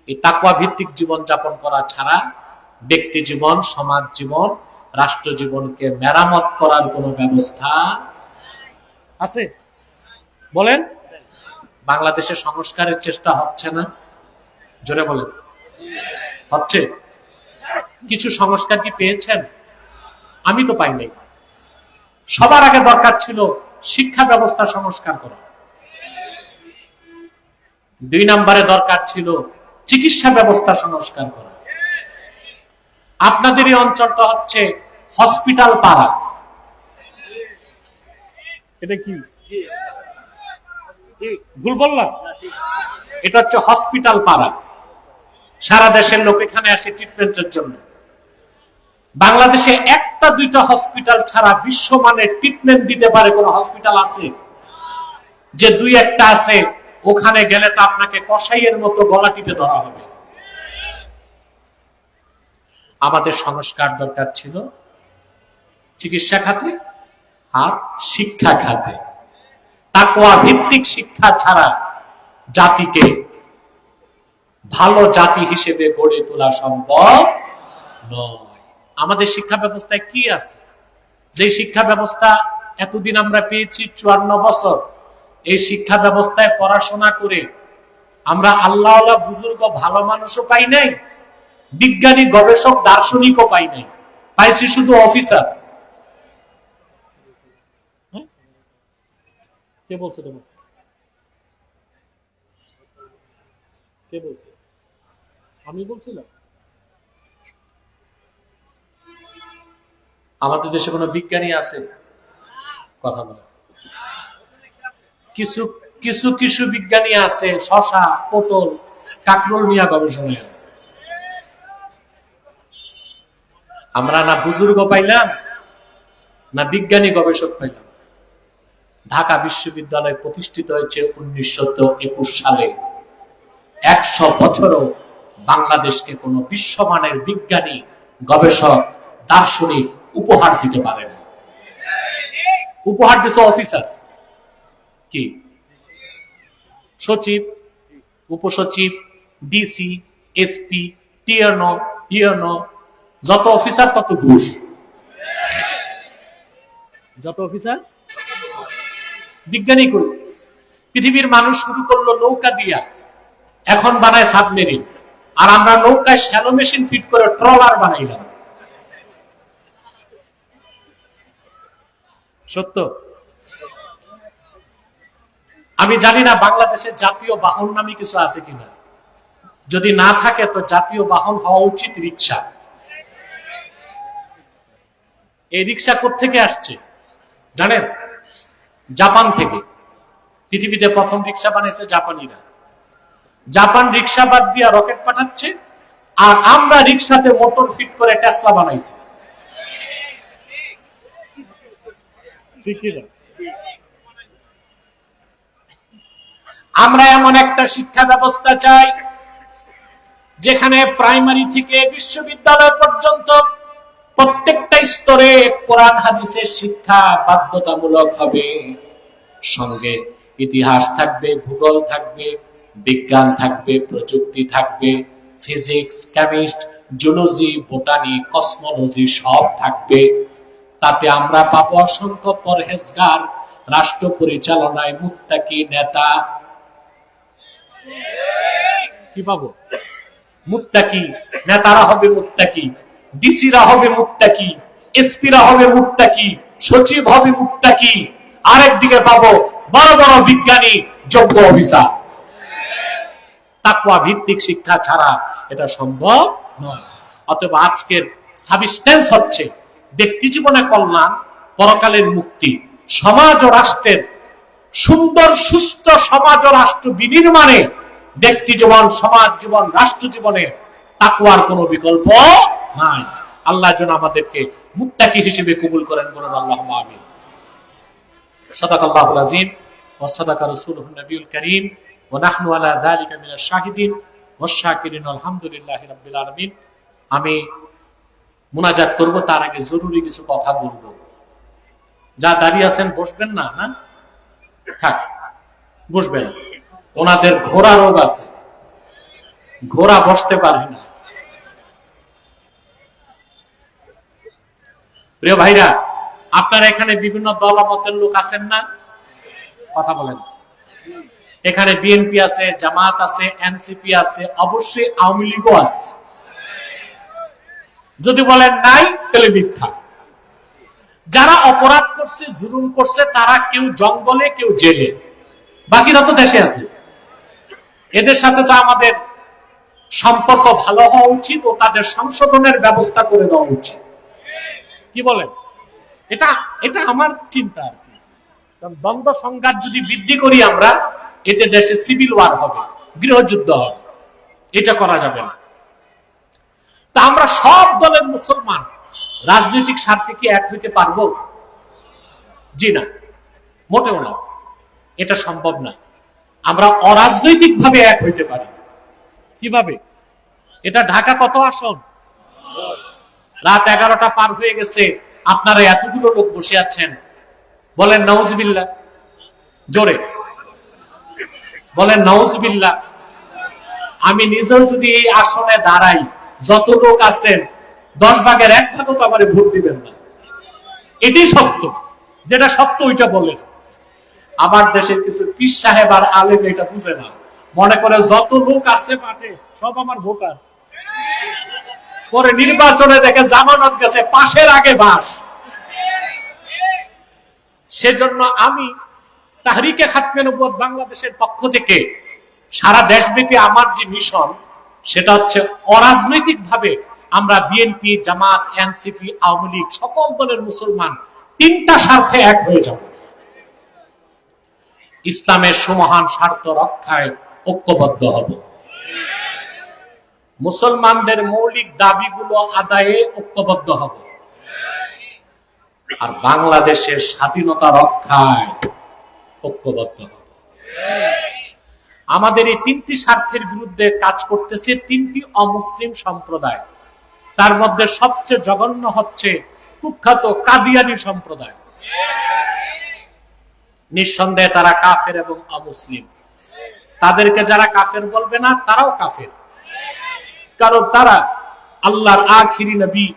Speaker 1: এই তাকওয়া ভিত্তিক জীবন যাপন করা ছাড়া ব্যক্তি জীবন, সমাজ জীবন, রাষ্ট্র জীবনকে মেরামত করার কোন ব্যবস্থা আছে? বলেন। বাংলাদেশে সংস্কারের চেষ্টা হচ্ছে না? জোরে বলেন। হচ্ছে? কিছু সংস্কার কি পেয়েছেন? আমি তো পাই নাই। সবার আগে দরকার ছিল শিক্ষা ব্যবস্থা সংস্কার করা, 2 নম্বরে দরকার ছিল চিকিৎসা ব্যবস্থা সংস্কার করা। আপনাদের এই অঞ্চলটা হচ্ছে হসপিটাল পাড়া। এটা কি ভুল বললাম? এটা হচ্ছে হসপিটাল পাড়া। সারা দেশের লোক এখানে আসে ট্রিটমেন্টের জন্য। বাংলাদেশে 1টা 2টা হসপিটাল ছাড়া বিশ্বমানের ট্রিটমেন্ট দিতে পারে কোন হসপিটাল আছে? যে 2-1টা আছে, ওখানে গেলে তো আপনাকে কসাইয়ের মতো গলা টিপে ধরা হবে। আমাদের সংস্কার দরকার ছিল চিকিৎসা খাতে আর শিক্ষা খাতে। তাকওয়া ভিত্তিক শিক্ষা ছাড়া জাতিকে ভালো জাতি হিসেবে গড়ে তোলা সম্ভব নয়। আমাদের শিক্ষা ব্যবস্থায় কি আছে? যে শিক্ষা ব্যবস্থা এতদিন আমরা পেয়েছি 54 বছর, এই শিক্ষা ব্যবস্থায় পড়াশোনা করে আমরা আল্লাহওয়ালা বুজুর্গ ভালো মানুষও পাই নাই, বিজ্ঞানী গবেষক দার্শনিকও পাই নাই, পাইছি শুধু অফিসার। কে বলছে তোমার? কে বলছে? আমি বলছিলাম? আমাদের দেশে কোনো বিজ্ঞানী আছে? কথা বলে। কিছু কিছু কিছু বিজ্ঞানী আছে, শশা, পটল, কাকরোল নিয়ে গবেষণায় আছে। আমরা না বুজুর্গ পাইলাম, না বিজ্ঞানী গবেষক পাইলাম। ঢাকা বিশ্ববিদ্যালয় প্রতিষ্ঠিত হয়েছে 1921 সালে। 100 বছরও বাংলাদেশকে কোন বিশ্বমানের বিজ্ঞানী, গবেষক, দার্শনিক উপহার দিতে পারে না। উপহার দিচ্ছে অফিসার, কি সচিব, উপসচিব, ডিসি, এসপি, টিএনও, ইএনও, যত অফিসার তত ঘুষ। যত অফিসার, বিজ্ঞানী কই? পৃথিবীর মানুষ শুরু করলো নৌকা দিয়া, এখন বানায় সাবমেরিন, আর আমরা নৌকায় শ্যালো মেশিন ফিট করে ট্রলার বানাইলাম। সত্য? আমি জানি না বাংলাদেশের জাতীয় বাহন নামে কিছু আছে কিনা। যদি না থাকে তো জাতীয় বাহন হওয়া উচিত রিক্সা। এই রিক্সা কোত্থেকে আসছে জানেন? জাপান থেকে। পৃথিবীতে প্রথম রিক্সা বানিয়েছে জাপানিরা। জাপান রিক্সা বাদ দিয়া রকেট পাঠাচ্ছে, আর আমরা রিক্সাতে মোটর ফিট করে টেসলা বানাইছি। ঠিক কি না? আমরা এমন একটা শিক্ষা ব্যবস্থা চাই যেখানে প্রাইমারি থেকে বিশ্ববিদ্যালয় পর্যন্ত প্রত্যেকটা স্তরে কোরআন হাদিসের শিক্ষা বাধ্যতামূলক হবে। সঙ্গে ইতিহাস থাকবে, ভূগোল থাকবে, বিজ্ঞান থাকবে, প্রযুক্তি থাকবে, physics, chemistry, zoology, botany, cosmology সব থাকবে। তাতে আমরা পাবো অসংখ্য পরহেজগার, রাষ্ট্র পরিচালনায় মুত্তাকি নেতা। কি পাবো? মুত্তাকি নেতারা হবে মুত্তাকি, ডিসিরা হবে মুত্তাকি, এসপিরা হবে মুত্তাকি, সচিব হবে মুত্তাকি। আরেকদিকে পাবো বড় বড় বিজ্ঞানী, যোগ্য অফিসার। তাকওয়া ভিত্তিক শিক্ষা ছাড়া এটা সম্ভব নয়। অতএব আজকের সাবস্টেন্স হচ্ছে ব্যক্তি জীবনে কল্যাণ, পরকালের মুক্তি, সমাজ ও রাষ্ট্রের সুন্দর সুস্থ সমাজ ও রাষ্ট্র বিনির্মাণে ব্যক্তি জীবন, সমাজ জীবন, রাষ্ট্র জীবনে তাকওয়ার কোনো বিকল্প নাই। আল্লাহ যেন আমাদেরকে মুত্তাকি হিসেবে কবুল করেন, বলেন আল্লাহুম্মা আমিন। সাদাকাল্লাহুল আযীম ওয়া সাদাকা রাসূলুহুন নবিয়ুল কারীম ওয়া নাহনু আলা যালিকা মিনাশ শাহিদিন ওয়াশ শাকিরিন আলহামদুলিল্লাহি রাব্বিল আলামিন। আমি মুনাজাত করব, তার আগে জরুরি কিছু কথা বলবো। যা দাঁড়িয়ে আছেন বসবেন না, না থাক, বসবেন। ওনাদের ঘোড়া রোগ আছে, ঘোড়া বসতে পারে না। প্রিয় ভাইরা, আপনারা এখানে বিভিন্ন দলমতের লোক আছেন না? কথা বলেন। এখানে বিএনপি আছে, জামাত আছে, এনসিপি আছে, অবশ্যই আওয়ামী লীগও আছে। যদি বলেন নাই তাহলে মিথ্যা। যারা অপরাধ করছে, জুলুম করছে, তারা কেউ জঙ্গলে, কেউ জেলে, বাকিরা তো দেশে আছে। এদের সাথে তো আমাদের সম্পর্ক ভালো হওয়া উচিত ও তাদের সংশোধনের ব্যবস্থা করে দেওয়া উচিত। কি বলেন? এটা এটা আমার চিন্তা আর কি। দ্বন্দ্ব সংঘাত যদি বৃদ্ধি করি আমরা, এতে দেশে সিভিল ওয়ার হবে, গৃহযুদ্ধ হবে। এটা করা যাবে না। তা আমরা সব দলের মুসলমান রাজনৈতিক স্বার্থে কি এক হইতে পারবো? জি না, মোটেও না। এটা সম্ভব না। আমরা অরাজনৈতিক ভাবে এক হইতে পারি। কিভাবে? এটা ঢাকা কত আসন? রাত 11টা পার হয়ে গেছে, আপনারা এতগুলো লোক বসে আছেন, বলেন নাউজুবিল্লাহ। জোরে বলেন নাউজুবিল্লাহ। আমি নিজেও যদি এই আসনে দাঁড়াই, যত লোক আছেন 10 ভাগের 1 ভাগও তো আমারে ভোট দিবেন না। এটাই সত্য। যেটা সত্য ওইটা বলেন। আমার দেশের কিছু পীর সাহেব আর আলেম এটা বুঝে না, মনে করে যত লোক আছে মাঠে সব আমার ভোটার। পরে নির্বাচনে দেখে জামানত গেছে, পাশের আগে বাস। সেজন্য আমি তাহরিকে খাতমে নবুয়ত বাংলাদেশের পক্ষ থেকে সারা দেশব্যাপী আমার যে মিশন, সেটা হচ্ছে অরাজনৈতিক ভাবে আমরা বিএনপি, জামাত, এনসিপি, আওয়ামী লীগ সকল দলের মুসলমান 3টা স্বার্থে এক হয়ে যাব। ইসলামের সুমহান স্বার্থ রক্ষায় ঐক্যবদ্ধ হব। মুসলমানদের মৌলিক দাবিগুলো আদায়ে ঐক্যবদ্ধ হব। আর বাংলাদেশের স্বাধীনতা রক্ষায় ঐক্যবদ্ধ হব। আমাদের এই 3টি স্বার্থের বিরুদ্ধে কাজ করতেছে 3টি অমুসলিম সম্প্রদায়। তার মধ্যে সবচেয়ে জঘন্য হচ্ছে কুখ্যাত কাদিয়ানী সম্প্রদায়। নিঃসন্দেহে তারা কাফের এবং অমুসলিম। তাদেরকে যারা কাফের বলবে না তারাও কাফের, কারণ তারা আল্লাহর আখিরি নবী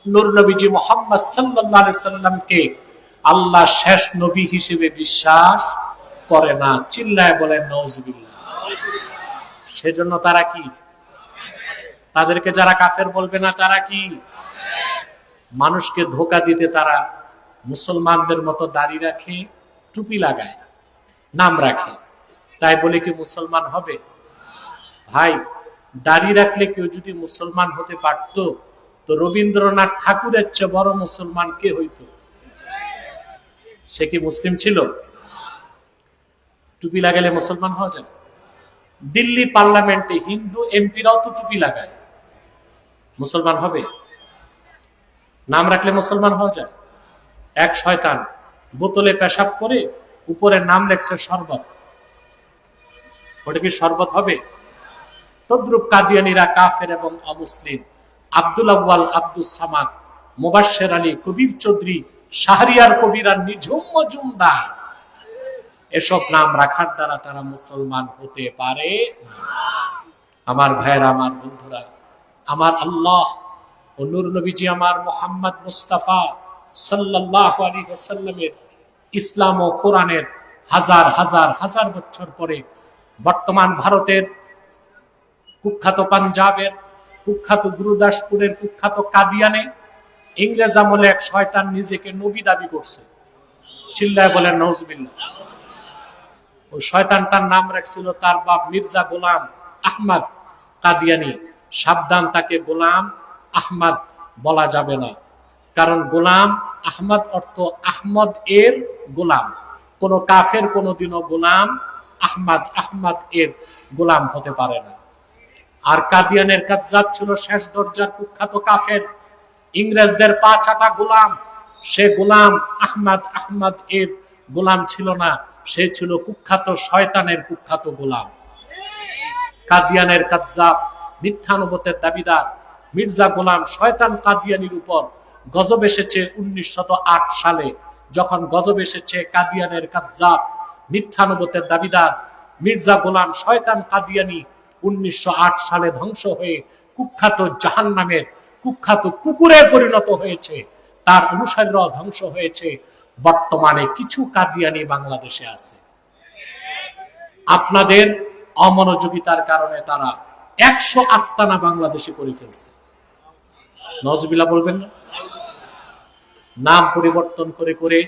Speaker 1: নূর নবীজি মুহাম্মদ সাল্লাল্লাহু আলাইহি সাল্লামকে আল্লাহ শেষ নবী হিসেবে বিশ্বাস করে না। চিল্লায় বলেন নাউজুবিল্লাহ। সেজন্য তারা কি, তাদেরকে যারা কাফের বলবে না তারা কি, মানুষকে ধোঁকা দিতে তারা মুসলমানদের মতো দাড়ি রাখে, টুপি লাগায়, নাম রাখে, তাই বলে কি মুসলমান হবে? ভাই, দাড়ি রাখলে কেউ যদি মুসলমান হতে পারতো তো রবীন্দ্রনাথ ঠাকুরের চেয়ে বড় মুসলমান কে হইতো? সে কি মুসলিম ছিল? টুপি লাগালে মুসলমান হওয়া যায়? দিল্লি পার্লামেন্টে হিন্দু এমপিরাও তো টুপি লাগায়, মুসলমান হবে? নাম রাখলে মুসলমান হওয়া যায়? এক শয়তান বোতলে পেশাব করে উপরে নাম লেখছে শরবত, ওটা কি শরবত হবে? তদ্রুপ কাদিয়ানীরা কাফের এবং অমুসলিম। আব্দুল আউয়াল, আব্দুস সামাদ, মুবাশশির আলী, কবির চৌধুরী, শাহরিয়ার কবির আর নিঝুম মজুমদার, এসব নাম রাখার দ্বারা তারা মুসলমান হতে পারে না। আমার ভাইয়েরা, আমার বন্ধুরা, আমার আল্লাহ ও নূর নবীজি আমার মুহাম্মদ মুস্তাফা সাল্লাল্লাহু আলাইহি ওয়াসাল্লামের ইসলাম ও কোরআনের হাজার হাজার হাজার বছর পরে বর্তমান ভারতের কুখ্যাত পাঞ্জাবের কুখ্যাত গুরুদাসপুরের কুখ্যাত কাদিয়ানে ইংরেজ আমলে এক শয়তান নিজেকে নবী দাবি করছে। চিল্লায় বলেন নাউজুবিল্লাহ। ওই শয়তানটার নাম রাখছিল তার বাপ মির্জা গোলাম আহমদ কাদিয়ানী। সাবধান, তাকে গোলাম আহমদ বলা যাবে না, কারণ গোলাম আহমদ অর্থ আহমদ এর গোলাম। কোন কাফের কোনদিনও গোলাম আহমদ এর গোলাম হতে পারে না। আর কাদিয়ানের কাজ্জাব ছিল শেষ দরজার কুখ্যাত কাফের, ইংরেজদের পা চাটা গোলাম। সে গোলাম আহমদ এর গোলাম ছিল না, সে ছিল কুখ্যাত শয়তানের কুখ্যাত গোলাম। কাদিয়ানের কাজ্জাব, মিথ্যানুবতের দাবিদার মির্জা গোলাম শয়তান কাদিয়ানির উপর গজব এসেছে 1908 সালে। যখন গজব এসেছে, কাদিয়ানের কাজ্জাব মিথ্যানুবতের দাবিদার মির্জা গোলাম শয়তান কাদিয়ানি 1908 সালে ধ্বংস হয়ে কুখ্যাত জাহান্নামের কুখ্যাত কুকুরে পরিণত হয়েছে, তার অনুসারীরাও ধ্বংস হয়েছে। বর্তমানে কিছু কাদিয়ানি বাংলাদেশে আছে। আপনাদের অমনোযোগিতার কারণে তারা 100 আস্তানা বাংলাদেশে করে ফেলছে। নওয়াজুবিল্লাহ বলবেন না? নাম পরিবর্তন করে করে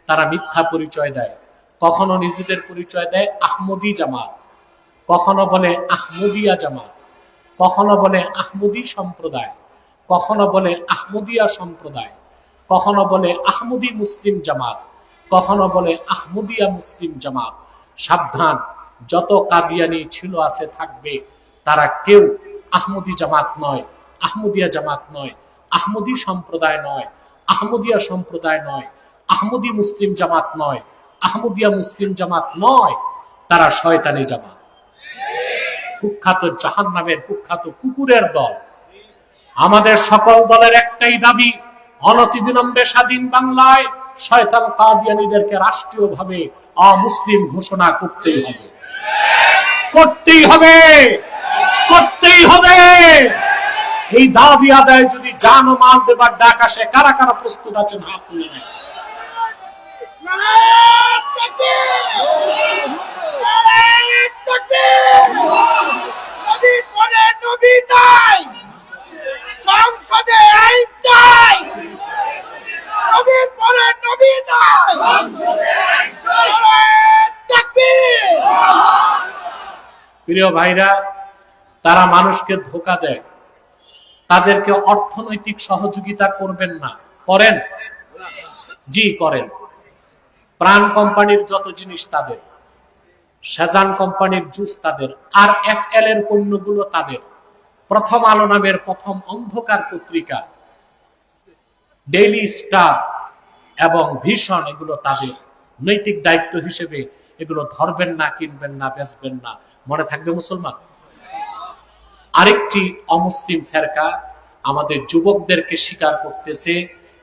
Speaker 1: তারা মিথ্যা পরিচয় দেয়। কখনো নিজেদের পরিচয় দেয় আহমদী জামাত, কখনো বলে আহমদিয়া জামাত, কখনো বলে আহমদী সম্প্রদায়, কখনো বলে আহমদিয়া সম্প্রদায়, কখনো বলে আহমদী মুসলিম জামাত, কখনো বলে আহমদিয়া মুসলিম জামাত। সাবধান, যত কাদিয়ানি ছিল, আছে, থাকবে, তারা কেউ আহমদী জামাত নয়, আহমদিয়া জামাত নয়, আহমদী সম্প্রদায় নয়, আহমদিয়া সম্প্রদায় নয়, আহমদী মুসলিম জামাত নয়, আহমদিয়া মুসলিম জামাত নয়, তারা শয়তানি জামাত, কুখ্যাত জাহান্নামের কুখ্যাত কুকুরের দল। আমাদের সকল দলের একটাই দাবি, অনতিবিলম্বে স্বাধীন বাংলায় শয়তান কাদিয়ানীদেরকে রাষ্ট্রীয়ভাবে অমুসলিম ঘোষণা করতেই হবে, করতেই হবে, করতেই হবে। এই দাবি আদায় যদি জান ও মাল দেবার ডাক আসে, কারা কারা প্রস্তুত আছেন? হাত তুলে নেন।
Speaker 2: সংসদে আইন চাই, নবীর পরে নবী নাই।
Speaker 1: প্রিয় ভাইরা, তারা মানুষকে ধোঁকা দেয়, তাদেরকে অর্থনৈতিক সহযোগিতা করবেন না। করেন? জি করেন। প্রাণ কোম্পানির যত জিনিস তাদের, সেজান কোম্পানির জুস তাদের, আর FL এর পণ্যগুলো তাদের, প্রথম আলো নামের প্রথম অন্ধকার পত্রিকা, ডেইলি স্টার এবং ভিশন, এগুলো তাদের। নৈতিক দায়িত্ব হিসেবে এগুলো ধরবেন না, কিনবেন না, বেচবেন না। মনে থাকবে মুসলমান। আরেকটি অমুসলিম ফেরকা আমাদের যুবকদেরকে স্বীকার করতেছে,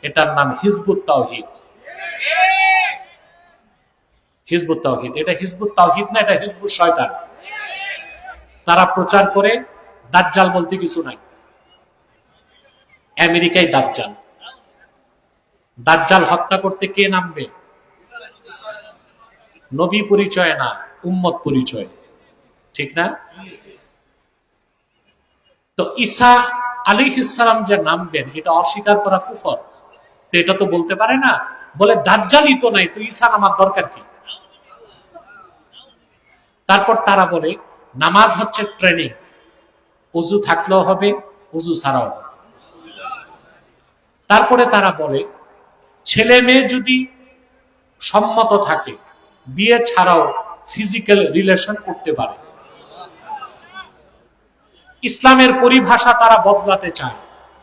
Speaker 1: এটার নাম হিজবুত তাওহীদ। হিজবুত তাওহীদ, এটা হিজবুত তাওহীদ না, এটা হিজবুত শয়তান। তারা প্রচার করে দাজ্জাল বলতে কিছু নাই। আমেরিকায় দাজ্জাল, দাজ্জাল হত্যা করতে কে নামবে? নবী পরিচয় না, উম্মত পরিচয়, ঠিক না? তো ঈসা আলাইহিস সালাম যে নামবেন এটা অস্বীকার করা কুফর। তো এটা তো বলতে পারে না, বলে দাজ্জালই তো নাই, তো ঈসা নামার দরকার কি? তারপর তারা বলে নামাজ হচ্ছে ট্রেনিং, ওযু থাকলেও হবে, ওযু ছাড়াও হবে। তারপরে তারা বলে ছেলে মেয়ে যদি সম্মত থাকে বিয়ে ছাড়াও ফিজিক্যাল রিলেশন করতে পারে। ইসলামের পরিভাষা তারা বদলাতে চায়।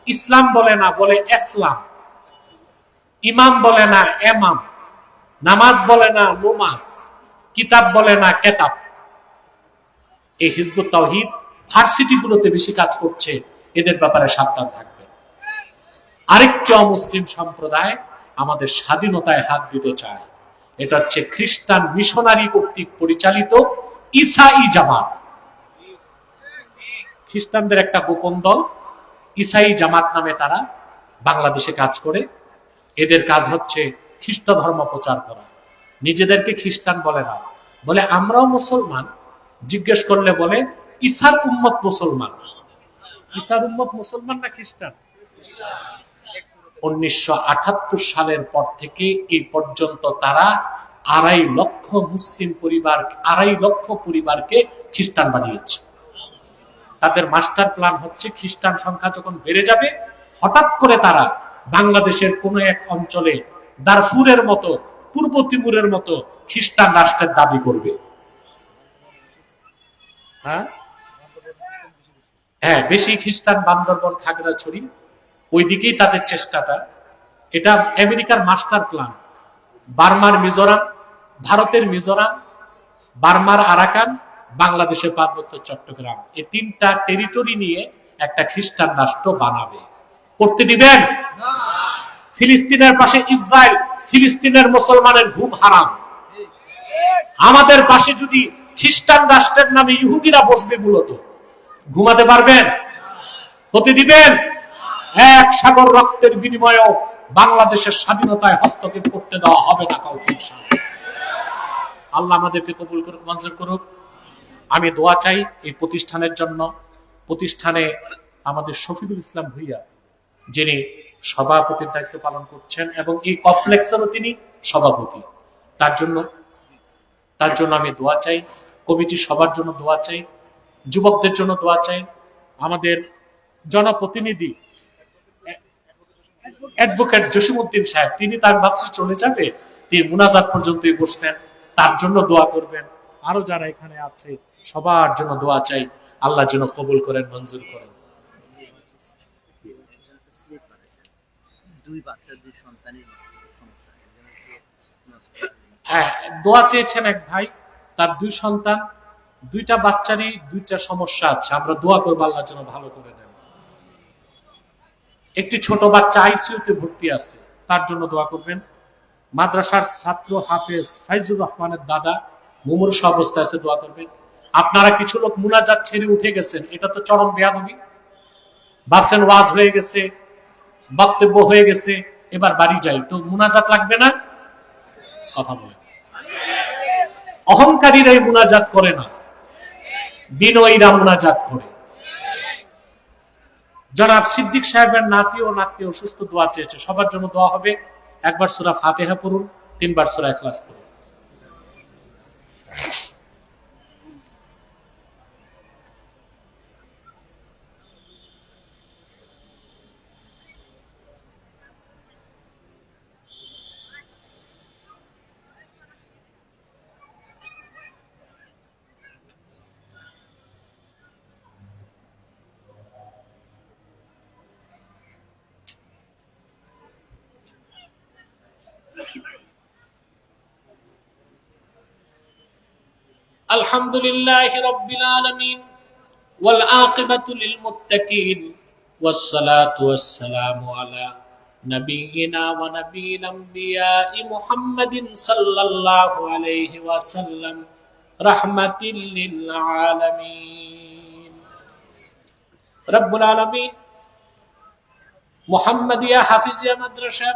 Speaker 1: ইসলাম বলে না, বলে ইসলাম। ইমাম বলে না এমাম, নামাজ বলে না নমাজ, কিতাব বলে না কেতাব। এই হিজবুত তাওহীদ ভার্সিটি গুলোতে বেশি কাজ করছে, এদের ব্যাপারে সাবধান থাকবে। আরেকটি অমুসলিম সম্প্রদায় আমাদের স্বাধীনতায় হাত দিতে চায়, এটা হচ্ছে খ্রিস্টান মিশনারি কর্তৃক পরিচালিত ঈসাই জামাত। খ্রিস্টানদের একটা গোপন দল ঈসাই জামাত নামে তারা বাংলাদেশে কাজ করে। এদের কাজ হচ্ছে খ্রিস্ট ধর্ম প্রচার করা। নিজেদেরকে খ্রিস্টান বলে না, বলে আমরাও মুসলমান। জিজ্ঞেস করলে বলে ঈসার উম্মত মুসলমান। ঈসার উম্মত মুসলমান না খ্রিস্টান? 1978 সালের পর থেকে এই পর্যন্ত তারা 2.5 লক্ষ মুসলিম পরিবার, 2.5 লক্ষ পরিবারকে খ্রিস্টান বানিয়েছে। তাদের মাস্টার প্ল্যান হচ্ছে খ্রিস্টান সংখ্যা যখন বেড়ে যাবে, হঠাৎ করে তারা বাংলাদেশের কোন এক অঞ্চলে দারফুরের মতো, পূর্ব তিমুরের মতো খ্রিস্টান রাষ্ট্রের দাবি করবে। হ্যাঁ, বেশি খ্রিস্টান বান্দরবন, খাগড়াছড়ি, ওইদিকেই তাদের চেষ্টাটা। এটা আমেরিকার মাস্টার প্ল্যান। বার্মার মিজোরাম, ভারতের মিজোরাম, বার্মার আরাকান, বাংলাদেশের পার্বত্য চট্টগ্রাম, এই 3টা টেরিটরি নিয়ে একটা খ্রিস্টান রাষ্ট্র বানাবে। করতে দিবেন? ফিলিস্তিনের পাশে ইসরায়েল, ফিলিস্তিনের মুসলমানের ঘুম হারাম। আমাদের পাশে যদি খ্রিস্টান রাষ্ট্রের নামে ইহুদিরা বসবে, মূলত ঘুমাতে পারবেন? হতে দিবেন? এক সাগর রক্তের বিনিময়েও বাংলাদেশের স্বাধীনতায় হস্তক্ষেপ করতে দেওয়া হবে না কাউকে। আল্লাহ আমাদেরকে কবুল করুক, মঞ্জুর করুক। আমি দোয়া চাই এই প্রতিষ্ঠানের জন্য। প্রতিষ্ঠানে আমাদের শফিকুল ইসলাম ভুইয়া যিনি সভাপতির দায়িত্ব পালন করছেন এবং এই কমপ্লেক্সেরও তিনি সভাপতি, তার জন্য আমি দোয়া চাই। কমিটি সবার জন্য দোয়া চাই, যুবকদের জন্য দোয়া চাই। আমাদের জনপ্রতিনিধি অ্যাডভোকেট জসিমউদ্দিন সাহেব, তিনি তার ভাবছে চলে যাবে, তিনি মুনাজাত পর্যন্তই বসলেন, তার জন্য দোয়া করবেন। আরো যারা এখানে আছে সবার জন্য দোয়া চাই, আল্লাহ যেন কবুল করেন, মঞ্জুর করেন। হ্যাঁ, দোয়া চেয়েছেন এক ভাই, তার 2 সন্তান, 2টা বাচ্চারই 2টা সমস্যা আছে। আমরা দোয়া করবো আল্লাহ যেন ভালো করে দেন। একটি ছোট বাচ্চা আইসিইউতে ভর্তি আছে, তার জন্য দোয়া করবেন। মাদ্রাসার ছাত্র হাফেজ ফাইজুর রহমানের দাদা মুমূর্ষু অবস্থায় আছে, দোয়া করবেন। আপনারা কিছু লোক মুনাজাত ছেড়ে উঠে গেছেন, এটা তো চরম বেয়াদবি। ভাবছেন ওয়াজ হয়ে গেছে, বক্তব্য হয়ে গেছে, এবার বাড়ি যাই, তো মুনাজাত লাগবে না? কথা বলে। অহংকারীরা মুনাজাত করে না, বিনয়ীরা মুনাজাত করে। জনাব সিদ্দিক সাহেবের নাতি ও নাতি অসুস্থ, দোয়া চেয়েছে, সবার জন্য দোয়া হবে। একবার সূরা ফাতিহা পড়ুন, 3 বার সূরা ইখলাস পড়ুন। আলহামদুলিল্লাহি রাব্বিল আলামিন ওয়াল আকিবাতু লিল মুত্তাকিন ওয়াস সালাতু ওয়াস সালামু আলা নাবিয়িনা ওয়া নাবিয়িল আমবিয়াই মুহাম্মাদিন সাল্লাল্লাহু আলাইহি ওয়াসাল্লাম রাহমাতিল লিল আলামিন। রব্বুল আলামিন মুহাম্মাদিয়া হাফিজিয়া মাদ্রাসা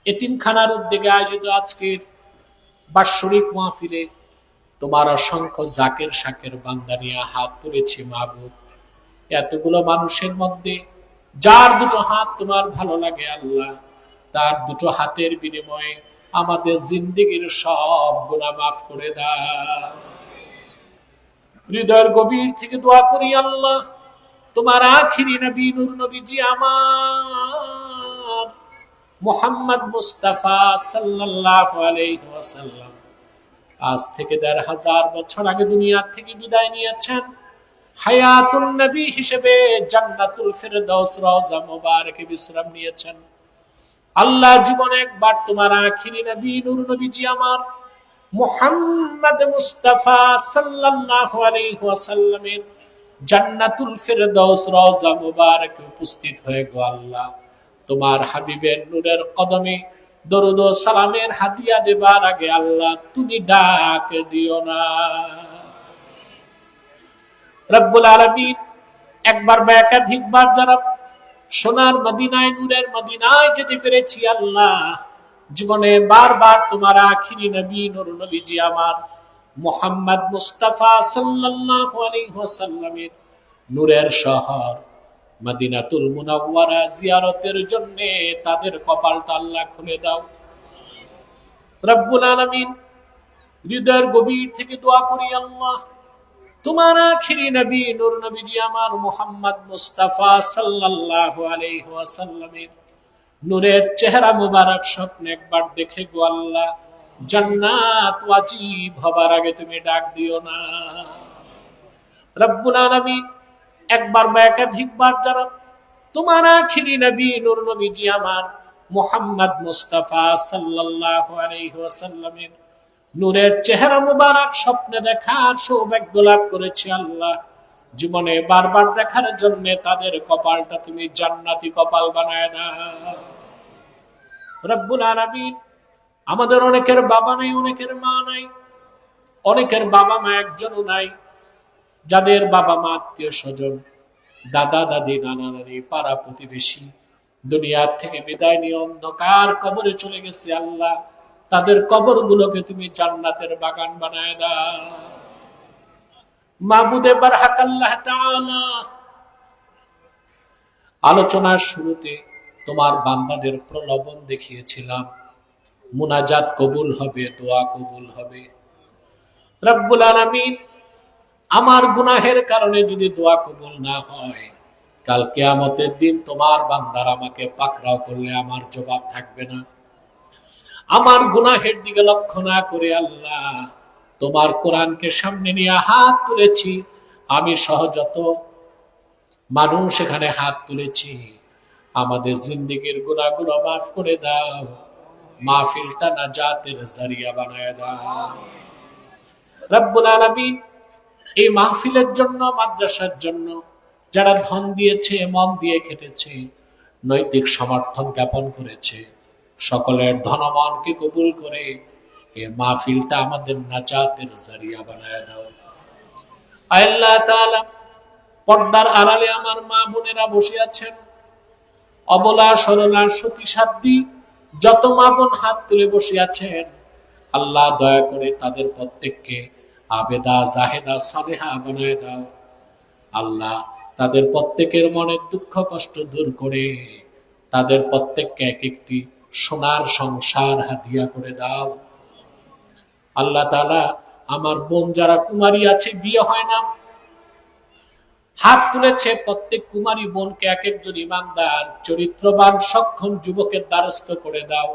Speaker 1: এতিমখানার উদ্যোগে আয়োজিত আজকের বাৎসরিক মাহফিলে তোমার অসংখ্য জাকের শাকের বান্দা নিয়ে হাত তুলেছি মাবুদ। এতগুলো মানুষের মধ্যে যার দুটো হাত তোমার ভালো লাগে আল্লাহ, তার দুটো হাতের বিনিময়ে আমাদের জিন্দেগির সব গুনাহ মাফ করে দাও। হৃদয়ের গভীর থেকে দোয়া করি আল্লাহ, তোমার আখিরি নবী নূর নবীজি আমার মুহাম্মদ মুস্তাফা সাল্লাল্লাহু আলাইহি ওয়াসাল্লাম আজ থেকে ১৫০০ বছর আগে দুনিয়া থেকে বিদায় নিয়েছেন। হায়াতুন নবী হিসেবে জান্নাতুল ফিরদাউস রওজা মুবারকে বিশ্রাম নিয়েছেন। আল্লাহ জীবনে একবার তোমার আখিরি নবী নূর নবীজি আমার মুহাম্মদ মুস্তাফা সাল্লাল্লাহু আলাইহি ওয়াসাল্লামের জান্নাতুল ফিরদাউস রওজা মুবারকে উপস্থিত হয়ে গো আল্লাহ, তোমার হাবিবের নূরের কদমে দরুদ ও সালামের হাদিয়া দেবার আগে আল্লাহ তুমি ডাক দিও না। রব্বুল আলামিন একবার বা একাধিকবার যারা সোনার মদিনায় নূরের মদিনায় যেতে পেরেছি আল্লাহ, জীবনে বারবার তোমার আখিরি নবী নূর নবীজি আমার মুহাম্মদ মুস্তাফা সাল্লাল্লাহু আলাইহি ওয়াসাল্লামের নূরের শহর মদিনাতুল মুনাওয়ারা জিয়ারতের জন্য তাদের কপালটা আল্লাহ খুলে দাও। রব্বুল আলামিন হৃদয়ের গভীর থেকে দোয়া করি আল্লাহ, তোমার আখিরি নবী নূর নবীজি আমার মুহাম্মদ মুস্তাফা সাল্লাল্লাহু আলাইহি ওয়াসাল্লামের নূরের চেহারা মুবারক স্বপ্নে একবার দেখে গো আল্লাহ, জান্নাত ওয়াজিব হবার আগে তুমি ডাক দিও না। রব্বুল আলামিন একবার বা একাধিকবার যারা তোমার আখিরি নবী নূর নবীজি আমার মুহাম্মদ মুস্তাফা সাল্লাল্লাহু আলাইহি ওয়াসাল্লামের নূরের চেহারা মুবারক স্বপ্নে দেখার সৌভাগ্য লাভ করেছে আল্লাহ, জীবনে বারবার দেখার জন্য তাদের কপালটা তুমি জান্নাতি কপাল বানায় দাও। রব্বুল আলামিন আমাদের অনেকের বাবা নাই, অনেকের মা নাই, অনেকের বাবা মা একজনও নাই, যাদের বাবা মা আত্মীয় স্বজন দাদা দাদি নানা নানি পাড়া প্রতিবেশী দুনিয়ার থেকে বিদায় নিয়ে অন্ধকার কবরে চলে গেছে আল্লাহ, তাদের কবর গুলোকে তুমি জান্নাতের বাগান বানায় দাও। মাবুদে বারহাক আল্লাহ তাআলা, আলোচনার শুরুতে তোমার বান্দাদের প্রলোভন দেখিয়েছিলাম, মুনাজাত কবুল হবে, দোয়া কবুল হবে। রব্বুল আলামিন আমার গুনাহের কারণে যদি দোয়া কবুল না হয়, কাল কিয়ামতের দিন তোমার বান্দার আমাকে পাকড়াও করলে আমার জবাব থাকবে না। আমার গুনাহের দিকে লক্ষ্য না করে আল্লাহ তোমার কোরআনকে সামনে নিয়ে হাত তুলেছি, আমি সহ যত মানুষ এখানে হাত তুলেছি, আমাদের জিন্দেগির গুনাহগুলো মাফ করে দাও, মাহফিলটা নাজাতের জরিয়া বানায় দাও। রব্বুল আলামিন এই মাহফিলের জন্য, মাদ্রাসার জন্য যারা ধন দিয়েছে, মন দিয়ে খেটেছে, নৈতিক সমর্থন জ্ঞাপন করেছে, সকলের ধনমনকে কবুল করে এই মাহফিলটা আমাদের নাজাতের জরিয়া বানায় দাও। আল্লাহ তাআলা পর্দার আড়ালে আমার মা বোনেরা বসে আছেন, অবলা সরলা সতী সাধ্বী যত মা বোন হাত তুলে বসে আছেন, আল্লাহ দয়া করে তাদের প্রত্যেককে আবেদা জাহেদা সালেহা বানায় দাও। আল্লাহ তাদের প্রত্যেকের মনের দুঃখ কষ্ট দূর করে তাদের প্রত্যেককে এক একটি সোনার সংসার হাদিয়া করে দাও। আল্লাহ তাআলা আমার বোন যারা কুমারী আছে, বিয়ে হয় না, হাত তুলেছে, প্রত্যেক কুমারী বোনকে এক একজন ইমানদার চরিত্রবান সক্ষম যুবকের দ্বারস্থ করে দাও।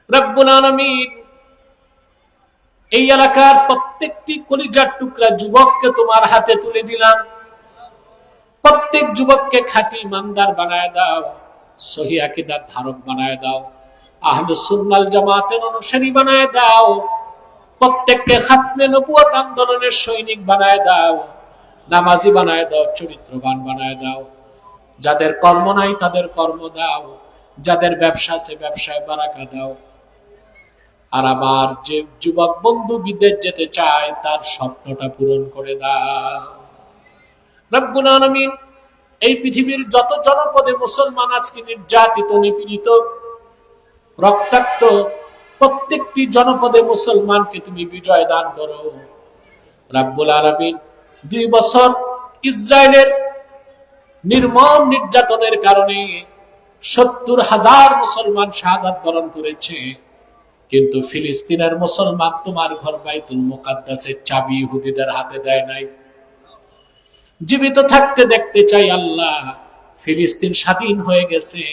Speaker 1: রব্বুল আলামিন এই এলাকার প্রত্যেকটি কলিজার টুকরা যুবককে তোমার হাতে তুলে দিলাম, প্রত্যেক যুবককে খাঁটি ইমানদার বানায় দাও, সহিহ আকীদার ধারক বানায় দাও, আহলে সুন্নাল জামাতের অনুসারী বানায় দাও, প্রত্যেককে খাতমে নবুয়ত আন্দোলনের সৈনিক বানায় দাও, নামাজি বানায় দাও, চরিত্রবান বানায় দাও। যাদের কর্ম নাই তাদের কর্ম দাও, যাদের ব্যবসা আছে ব্যবসায় বারাকা দাও। আর আমার যে যুবক বন্ধু বিদেশ যেতে চায় তার স্বপ্নটা পূরণ করে দাও। রব্বুল আলামিন এই পৃথিবীর যত জনপদে মুসলমান আজকে নির্যাতিত, নিপীড়িত, রক্তাক্ত, প্রত্যেকটি জনপদে মুসলমানকে তুমি বিজয় দান করো। রব্বুল আলামিন 2 বছর ইসরায়েলের নির্মম নির্যাতনের কারণে 70,000 মুসলমান শাহাদাত বরণ করেছে, কিন্তু ফিলিস্তিনের মুসলমান তোমার ঘর বাইতুল মুকাদ্দাসের চাবি ইহুদিদের হাতে দেয় নাই। জীবিত থাকতে দেখতে চাই আল্লাহ, ফিলিস্তিন স্বাধীন হয়ে গেছে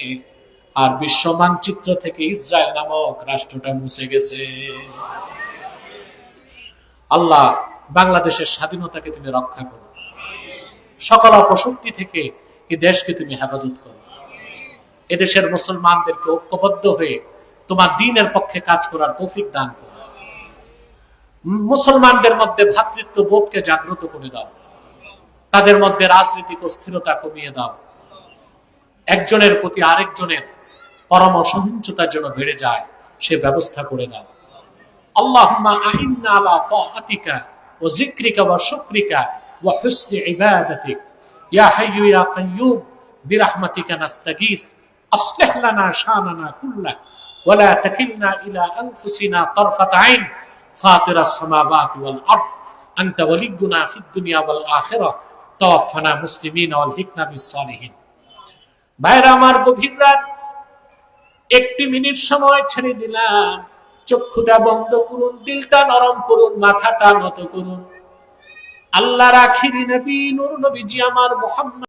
Speaker 1: আর বিশ্ব মানচিত্র থেকে ইসরায়েল নামক রাষ্ট্রটা মুছে গেছে। আল্লাহ, বাংলাদেশের স্বাধীনতাকে তুমি রক্ষা করো, সকল অপশক্তি থেকে এই দেশকে তুমি হেফাজত করো। এদেশের মুসলমানদেরকে ঐক্যবদ্ধ হয়ে তোমার দ্বীনের পক্ষে কাজ করার তৌফিক দান করো। মুসলমানদের মধ্যে ভ্রাতৃত্ব বোধকে জাগ্রত করে দাও, তাদের মধ্যে রাজনৈতিক অস্থিরতা কমিয়ে দাও, একজনের প্রতি আরেকজনের পরম সহিংসতা যেন বেড়ে যায় সে ব্যবস্থা করে দাও। আল্লাহুম্মা আইন্না আলা তাআতিকা ওয়া যিকরিকা ওয়া শুকরিকা ওয়া হুসনি ইবাদাতিক ইয়া হাইয়্যু ইয়া কাইয়্যুম বিরহমাতিকা নাস্তাগীস আসলিহ লানা শানানা কুল্লাহু ওয়া লা তাকিলনা ইলা আনফুসিনা তারফাত আইন ফাতিরাস সামাওয়াতি ওয়াল আরদ আনতা ওয়ালিয়্যুনা ফিদ দুনিয়া ওয়াল আখিরাহ তাওয়াফফানা মুসলিমিন ওয়াল হিকনা বিস সালিহিন। ভাইরা আমার, গভীর রাত, 1 মিনিট সময় ছেড়ে দিলাম। চক্ষুটা বন্ধ করুন, দিলটা নরম করুন, মাথাটা নত করুন। আল্লাহর আখিরি নবী নূর নবীজি আমার মুহাম্মদ